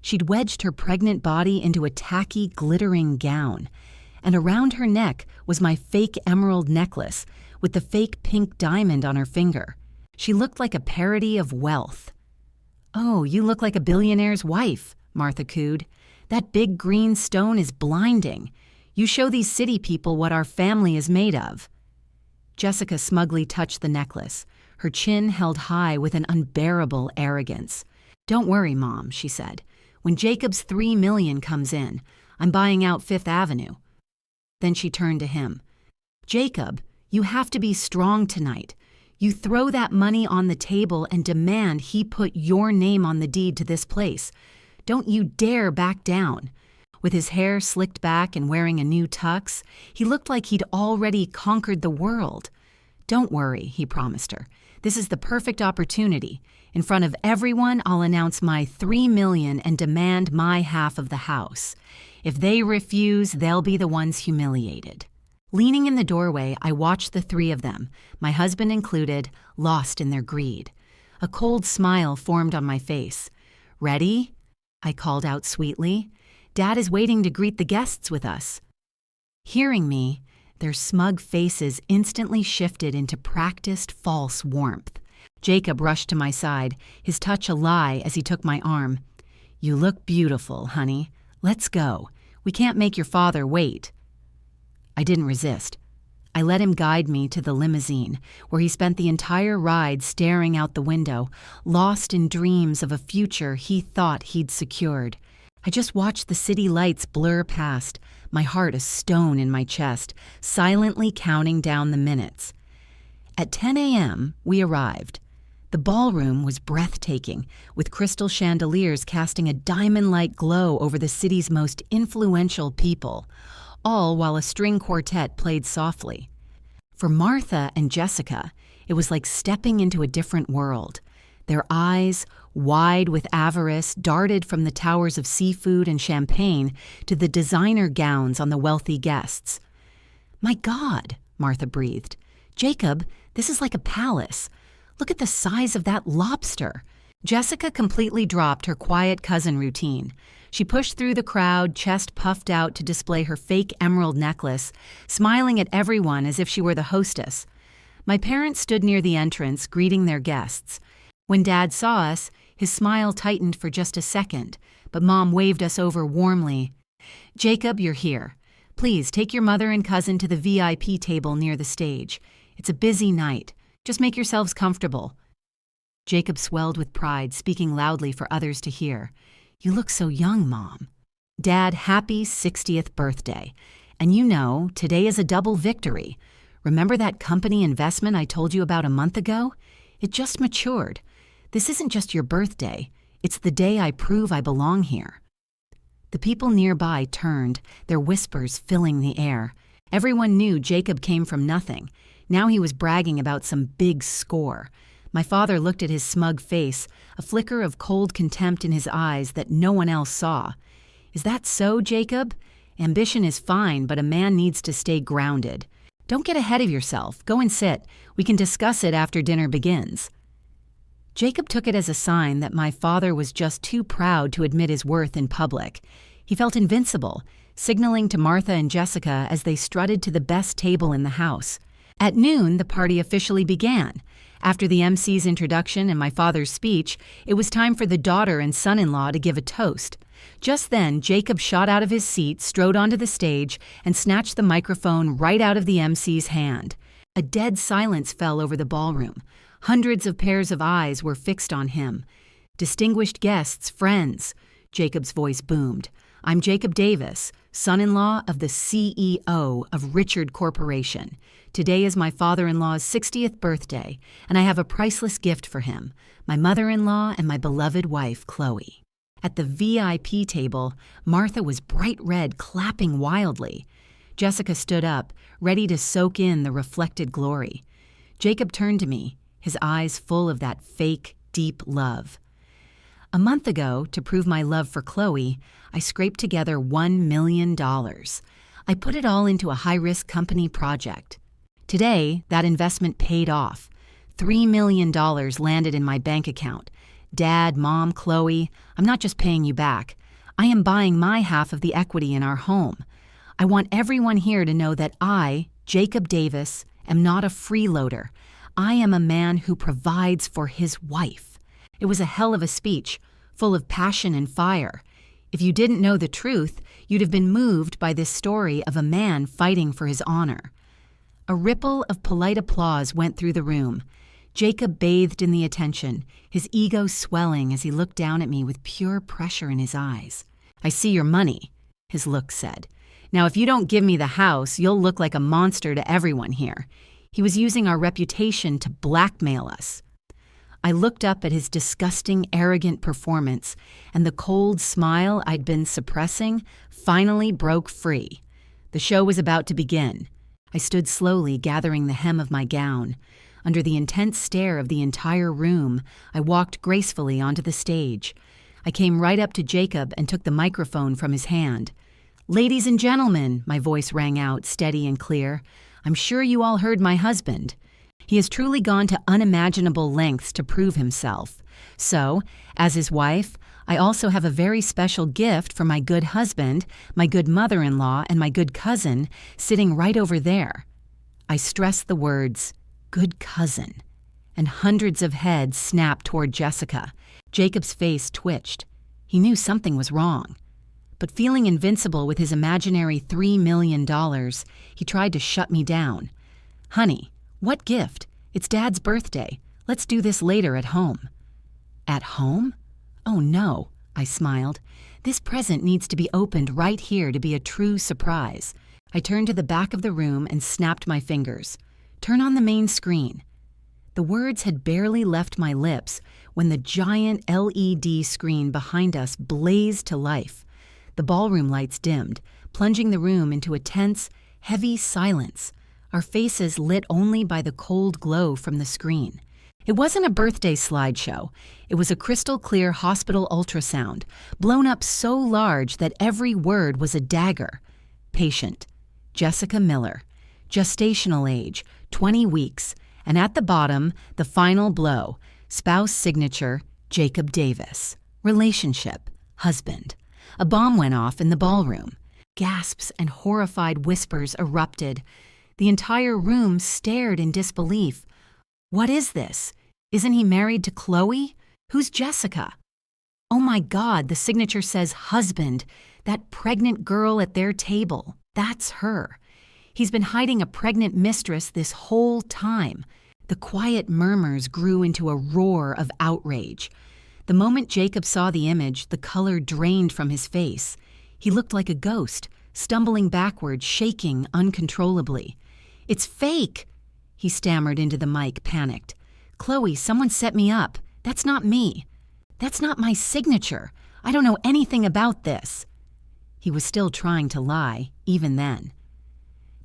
She'd wedged her pregnant body into a tacky, glittering gown. And around her neck was my fake emerald necklace with the fake pink diamond on her finger. She looked like a parody of wealth. "Oh, you look like a billionaire's wife," Martha cooed. "That big green stone is blinding. You show these city people what our family is made of." Jessica smugly touched the necklace, her chin held high with an unbearable arrogance. "Don't worry, Mom," she said. "When Jacob's $3 million comes in, I'm buying out Fifth Avenue." Then she turned to him. "Jacob, you have to be strong tonight. You throw that money on the table and demand he put your name on the deed to this place. Don't you dare back down." With his hair slicked back and wearing a new tux, he looked like he'd already conquered the world. "Don't worry," he promised her. "This is the perfect opportunity. In front of everyone, I'll announce my $3 million and demand my half of the house. If they refuse, they'll be the ones humiliated." Leaning in the doorway, I watched the three of them, my husband included, lost in their greed. A cold smile formed on my face. "Ready?" I called out sweetly. "Dad is waiting to greet the guests with us." Hearing me, their smug faces instantly shifted into practiced false warmth. Jacob rushed to my side, his touch a lie as he took my arm. "You look beautiful, honey. Let's go. We can't make your father wait." I didn't resist. I let him guide me to the limousine, where he spent the entire ride staring out the window, lost in dreams of a future he thought he'd secured. I just watched the city lights blur past, my heart a stone in my chest, silently counting down the minutes. At 10 a.m., we arrived. The ballroom was breathtaking, with crystal chandeliers casting a diamond-like glow over the city's most influential people, all while a string quartet played softly. For Martha and Jessica, it was like stepping into a different world. Their eyes, wide with avarice, darted from the towers of seafood and champagne to the designer gowns on the wealthy guests. "My God," Martha breathed. "Jacob, this is like a palace. Look at the size of that lobster." Jessica completely dropped her quiet cousin routine. She pushed through the crowd, chest puffed out to display her fake emerald necklace, smiling at everyone as if she were the hostess. My parents stood near the entrance, greeting their guests. When Dad saw us, his smile tightened for just a second, but Mom waved us over warmly. "Jacob, you're here. Please take your mother and cousin to the VIP table near the stage. It's a busy night. Just make yourselves comfortable." Jacob swelled with pride, speaking loudly for others to hear. "You look so young, Mom." "Dad, happy 60th birthday. And you know, today is a double victory. Remember that company investment I told you about a month ago? It just matured. This isn't just your birthday. It's the day I prove I belong here." The people nearby turned, their whispers filling the air. Everyone knew Jacob came from nothing. Now he was bragging about some big score. My father looked at his smug face, a flicker of cold contempt in his eyes that no one else saw. "Is that so, Jacob? Ambition is fine, but a man needs to stay grounded. Don't get ahead of yourself. Go and sit. We can discuss it after dinner begins." Jacob took it as a sign that my father was just too proud to admit his worth in public. He felt invincible, signaling to Martha and Jessica as they strutted to the best table in the house. At noon, the party officially began. After the MC's introduction and my father's speech, it was time for the daughter and son-in-law to give a toast. Just then, Jacob shot out of his seat, strode onto the stage, and snatched the microphone right out of the MC's hand. A dead silence fell over the ballroom. Hundreds of pairs of eyes were fixed on him. "Distinguished guests, friends," Jacob's voice boomed. "I'm Jacob Davis, son-in-law of the CEO of Richard Corporation. Today is my father-in-law's 60th birthday, and I have a priceless gift for him, my mother-in-law and my beloved wife, Chloe." At the VIP table, Martha was bright red, clapping wildly. Jessica stood up, ready to soak in the reflected glory. Jacob turned to me, his eyes full of that fake, deep love. "A month ago, to prove my love for Chloe, I scraped together $1 million. I put it all into a high-risk company project. Today, that investment paid off. $3 million landed in my bank account. Dad, Mom, Chloe, I'm not just paying you back. I am buying my half of the equity in our home. I want everyone here to know that I, Jacob Davis, am not a freeloader. I am a man who provides for his wife." It was a hell of a speech, full of passion and fire. If you didn't know the truth, you'd have been moved by this story of a man fighting for his honor. A ripple of polite applause went through the room. Jacob bathed in the attention, his ego swelling as he looked down at me with pure pressure in his eyes. "I see your money," his look said. "Now, if you don't give me the house, you'll look like a monster to everyone here." He was using our reputation to blackmail us. I looked up at his disgusting, arrogant performance, and the cold smile I'd been suppressing finally broke free. The show was about to begin. I stood slowly, gathering the hem of my gown. Under the intense stare of the entire room, I walked gracefully onto the stage. I came right up to Jacob and took the microphone from his hand. "Ladies and gentlemen," my voice rang out, steady and clear, "I'm sure you all heard my husband. He has truly gone to unimaginable lengths to prove himself. So, as his wife, I also have a very special gift for my good husband, my good mother-in-law, and my good cousin sitting right over there." I stressed the words, "good cousin," and hundreds of heads snapped toward Jessica. Jacob's face twitched. He knew something was wrong. But feeling invincible with his imaginary $3 million, he tried to shut me down. "Honey, what gift? It's Dad's birthday. Let's do this later at home." "At home? Oh no," I smiled. "This present needs to be opened right here to be a true surprise." I turned to the back of the room and snapped my fingers. "Turn on the main screen." The words had barely left my lips when the giant LED screen behind us blazed to life. The ballroom lights dimmed, plunging the room into a tense, heavy silence, our faces lit only by the cold glow from the screen. It wasn't a birthday slideshow. It was a crystal-clear hospital ultrasound, blown up so large that every word was a dagger. Patient, Jessica Miller. Gestational age, 20 weeks. And at the bottom, the final blow. Spouse signature, Jacob Davis. Relationship, husband. A bomb went off in the ballroom. Gasps and horrified whispers erupted. The entire room stared in disbelief. "What is this? Isn't he married to Chloe? Who's Jessica?" "Oh my God, the signature says husband. That pregnant girl at their table. That's her. He's been hiding a pregnant mistress this whole time." The quiet murmurs grew into a roar of outrage. The moment Jacob saw the image, the color drained from his face. He looked like a ghost, stumbling backward, shaking uncontrollably. "It's fake," he stammered into the mic, panicked. "Chloe, someone set me up. That's not me. That's not my signature. I don't know anything about this." He was still trying to lie, even then.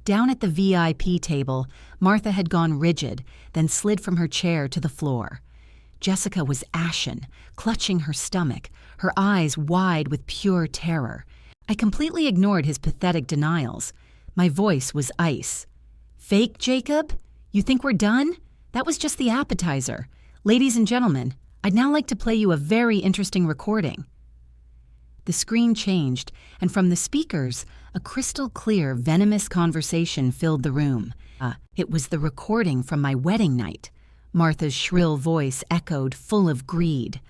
Down at the VIP table, Martha had gone rigid, then slid from her chair to the floor. Jessica was ashen, clutching her stomach, her eyes wide with pure terror. I completely ignored his pathetic denials. My voice was ice. "Fake, Jacob? You think we're done? That was just the appetizer. Ladies and gentlemen, I'd now like to play you a very interesting recording." The screen changed, and from the speakers, a crystal-clear, venomous conversation filled the room. It was the recording from my wedding night. Martha's shrill voice echoed, full of greed.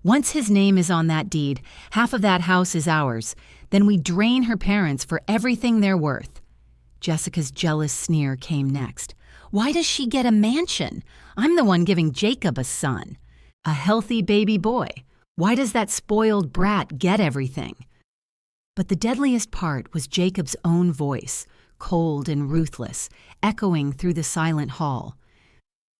"Once his name is on that deed, half of that house is ours. Then we drain her parents for everything they're worth." Jessica's jealous sneer came next. "Why does she get a mansion? I'm the one giving Jacob a son. A healthy baby boy. Why does that spoiled brat get everything?" But the deadliest part was Jacob's own voice, cold and ruthless, echoing through the silent hall.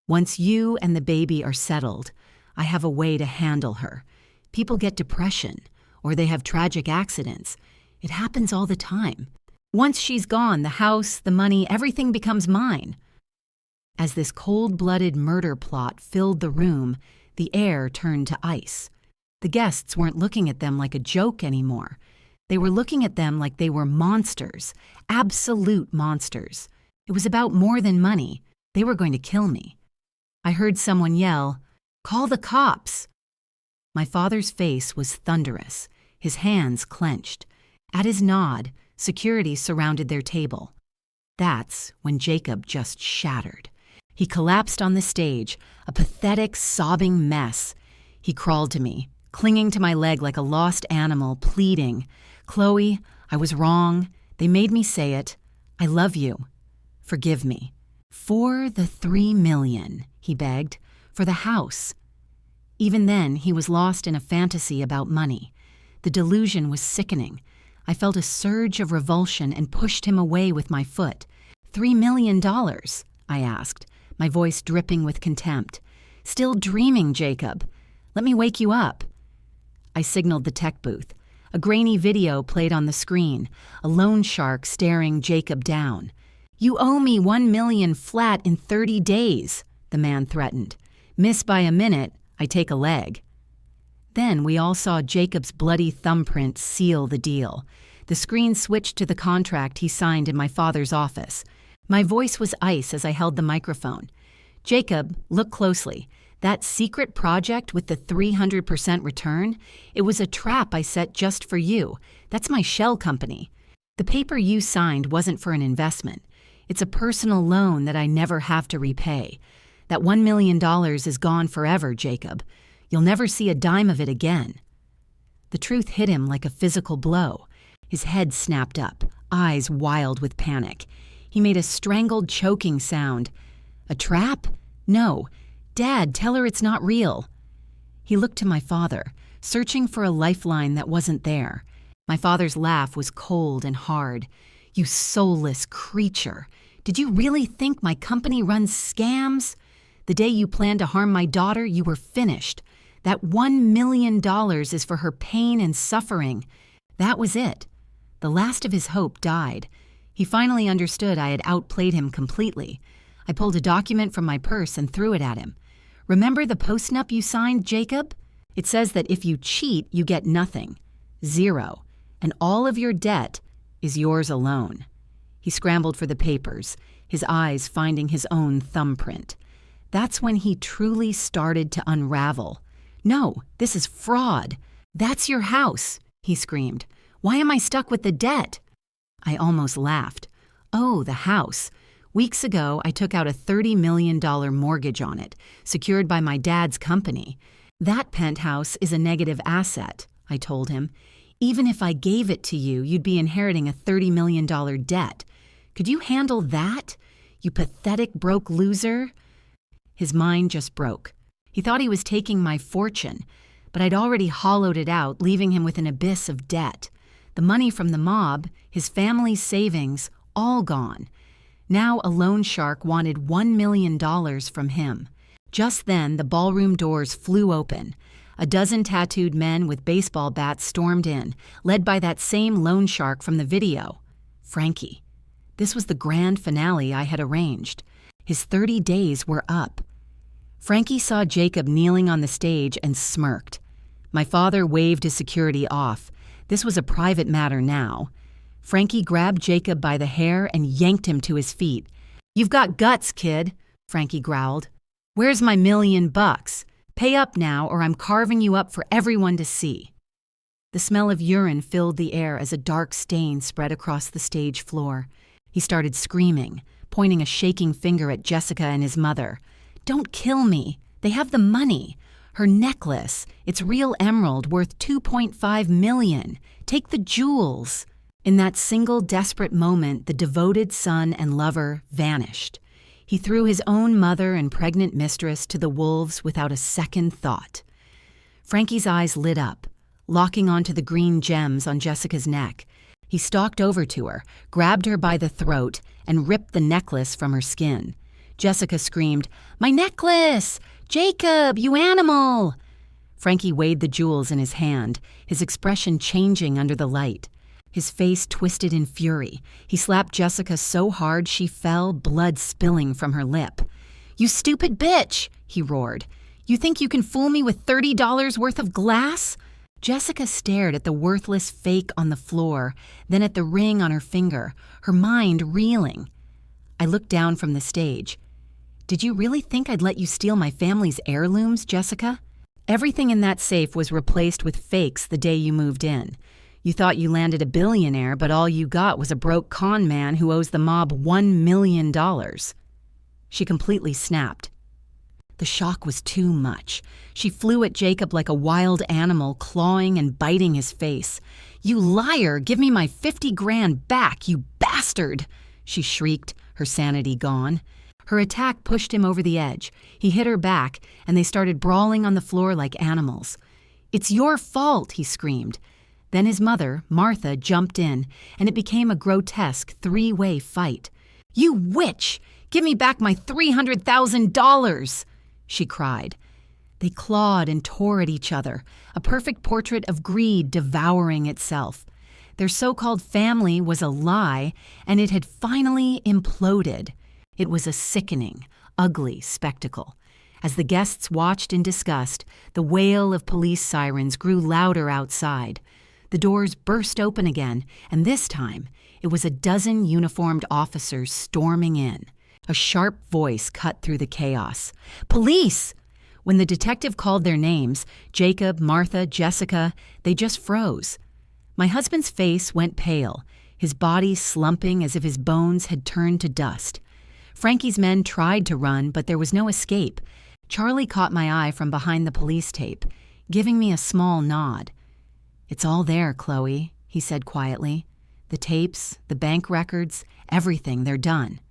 "Once you and the baby are settled, I have a way to handle her. People get depression, or they have tragic accidents. It happens all the time. Once she's gone, the house, the money, everything becomes mine." As this cold-blooded murder plot filled the room, the air turned to ice. The guests weren't looking at them like a joke anymore. They were looking at them like they were monsters, absolute monsters. It was about more than money. They were going to kill me. I heard someone yell, "Call the cops!" My father's face was thunderous, his hands clenched. At his nod, security surrounded their table. That's when Jacob just shattered. He collapsed on the stage, a pathetic, sobbing mess. He crawled to me, clinging to my leg like a lost animal, pleading, "Chloe, I was wrong. They made me say it. I love you. Forgive me." "For the $3 million, he begged, "for the house." Even then, he was lost in a fantasy about money. The delusion was sickening. I felt a surge of revulsion and pushed him away with my foot. $3 million, I asked, my voice dripping with contempt. "Still dreaming, Jacob. Let me wake you up." I signaled the tech booth. A grainy video played on the screen, a loan shark staring Jacob down. "You owe me $1 million flat in 30 days, the man threatened. "Miss by a minute, I take a leg." Then we all saw Jacob's bloody thumbprint seal the deal. The screen switched to the contract he signed in my father's office. My voice was ice as I held the microphone. "Jacob, look closely. That secret project with the 300% return, it was a trap I set just for you. That's my shell company. The paper you signed wasn't for an investment. It's a personal loan that I never have to repay. That $1 million is gone forever, Jacob. You'll never see a dime of it again." The truth hit him like a physical blow. His head snapped up, eyes wild with panic. He made a strangled, choking sound. "A trap? No. Dad, tell her it's not real." He looked to my father, searching for a lifeline that wasn't there. My father's laugh was cold and hard. "You soulless creature. Did you really think my company runs scams? The day you planned to harm my daughter, you were finished. That $1 million is for her pain and suffering." That was it. The last of his hope died. He finally understood I had outplayed him completely. I pulled a document from my purse and threw it at him. "Remember the postnup you signed, Jacob? It says that if you cheat, you get nothing. 0. And all of your debt is yours alone." He scrambled for the papers, his eyes finding his own thumbprint. That's when he truly started to unravel. "No, this is fraud. That's your house," he screamed. "Why am I stuck with the debt?" I almost laughed. "Oh, the house. Weeks ago, I took out a $30 million mortgage on it, secured by my dad's company. That penthouse is a negative asset," I told him. "Even if I gave it to you, you'd be inheriting a $30 million debt. Could you handle that? You pathetic broke loser?" His mind just broke. He thought he was taking my fortune, but I'd already hollowed it out, leaving him with an abyss of debt. The money from the mob, his family's savings, all gone. Now a loan shark wanted $1 million from him. Just then, the ballroom doors flew open. A dozen tattooed men with baseball bats stormed in, led by that same loan shark from the video, Frankie. This was the grand finale I had arranged. His 30 days were up. Frankie saw Jacob kneeling on the stage and smirked. My father waved his security off. This was a private matter now. Frankie grabbed Jacob by the hair and yanked him to his feet. "You've got guts, kid," Frankie growled. "Where's my $1,000,000? Pay up now or I'm carving you up for everyone to see." The smell of urine filled the air as a dark stain spread across the stage floor. He started screaming, pointing a shaking finger at Jessica and his mother. "Don't kill me. They have the money. Her necklace, it's real emerald worth $2.5 million. Take the jewels." In that single desperate moment, the devoted son and lover vanished. He threw his own mother and pregnant mistress to the wolves without a second thought. Frankie's eyes lit up, locking onto the green gems on Jessica's neck. He stalked over to her, grabbed her by the throat, and ripped the necklace from her skin. Jessica screamed, "My necklace! Jacob, you animal!" Frankie weighed the jewels in his hand, his expression changing under the light. His face twisted in fury. He slapped Jessica so hard she fell, blood spilling from her lip. "You stupid bitch!" he roared. "You think you can fool me with $30 worth of glass?" Jessica stared at the worthless fake on the floor, then at the ring on her finger, her mind reeling. I looked down from the stage. "Did you really think I'd let you steal my family's heirlooms, Jessica? Everything in that safe was replaced with fakes the day you moved in. You thought you landed a billionaire, but all you got was a broke con man who owes the mob $1 million. She completely snapped. The shock was too much. She flew at Jacob like a wild animal, clawing and biting his face. "You liar! Give me my 50 grand back, you bastard!" she shrieked, her sanity gone. Her attack pushed him over the edge. He hit her back, and they started brawling on the floor like animals. "It's your fault!" he screamed. Then his mother, Martha, jumped in, and it became a grotesque three-way fight. "You witch! Give me back my $300,000!" she cried. They clawed and tore at each other, a perfect portrait of greed devouring itself. Their so-called family was a lie, and it had finally imploded. It was a sickening, ugly spectacle. As the guests watched in disgust, the wail of police sirens grew louder outside. The doors burst open again, and this time it was a dozen uniformed officers storming in. A sharp voice cut through the chaos. "Police!" When the detective called their names, Jacob, Martha, Jessica, they just froze. My husband's face went pale, his body slumping as if his bones had turned to dust. Frankie's men tried to run, but there was no escape. Charlie caught my eye from behind the police tape, giving me a small nod. "It's all there, Chloe," he said quietly. "The tapes, the bank records, everything, they're done."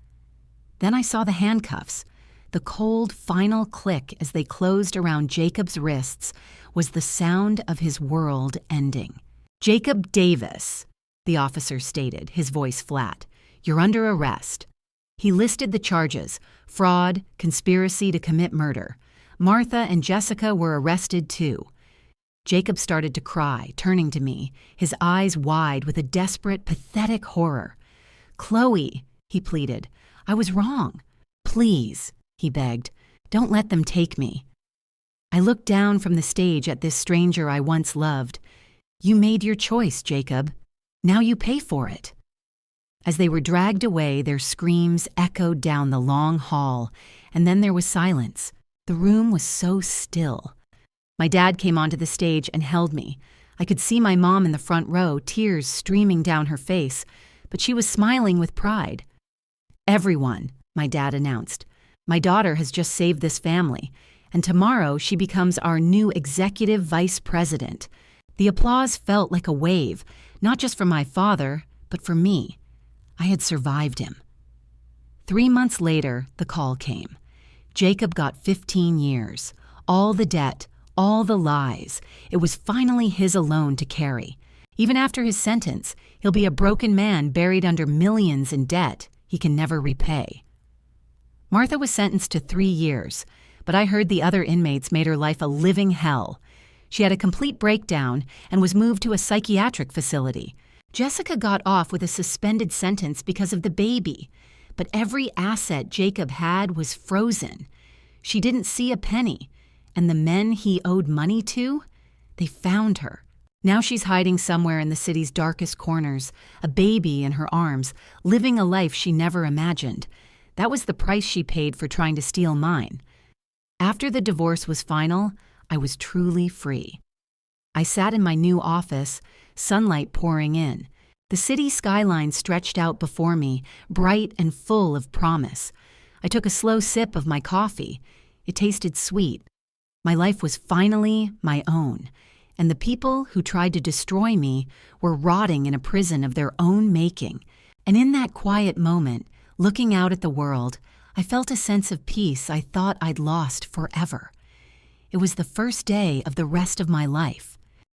Then I saw the handcuffs. The cold, final click as they closed around Jacob's wrists was the sound of his world ending. "Jacob Davis," the officer stated, his voice flat. "You're under arrest." He listed the charges: fraud, conspiracy to commit murder. Martha and Jessica were arrested too. Jacob started to cry, turning to me, his eyes wide with a desperate, pathetic horror. "Chloe," he pleaded, "I was wrong. Please," he begged, "don't let them take me." I looked down from the stage at this stranger I once loved. "You made your choice, Jacob. Now you pay for it." As they were dragged away, their screams echoed down the long hall, and then there was silence. The room was so still. My dad came onto the stage and held me. I could see my mom in the front row, tears streaming down her face, but she was smiling with pride. "Everyone," my dad announced. "My daughter has just saved this family, and tomorrow she becomes our new executive vice president." The applause felt like a wave, not just for my father, but for me. I had survived him. 3 months later, the call came. Jacob got 15 years. All the debt, all the lies. It was finally his alone to carry. Even after his sentence, he'll be a broken man buried under millions in debt he can never repay. Martha was sentenced to 3 years, but I heard the other inmates made her life a living hell. She had a complete breakdown and was moved to a psychiatric facility. Jessica got off with a suspended sentence because of the baby, but every asset Jacob had was frozen. She didn't see a penny, and the men he owed money to, they found her. Now she's hiding somewhere in the city's darkest corners, a baby in her arms, living a life she never imagined. That was the price she paid for trying to steal mine. After the divorce was final, I was truly free. I sat in my new office, sunlight pouring in. The city skyline stretched out before me, bright and full of promise. I took a slow sip of my coffee. It tasted sweet. My life was finally my own, and the people who tried to destroy me were rotting in a prison of their own making. And in that quiet moment, looking out at the world, I felt a sense of peace I thought I'd lost forever. It was the first day of the rest of my life.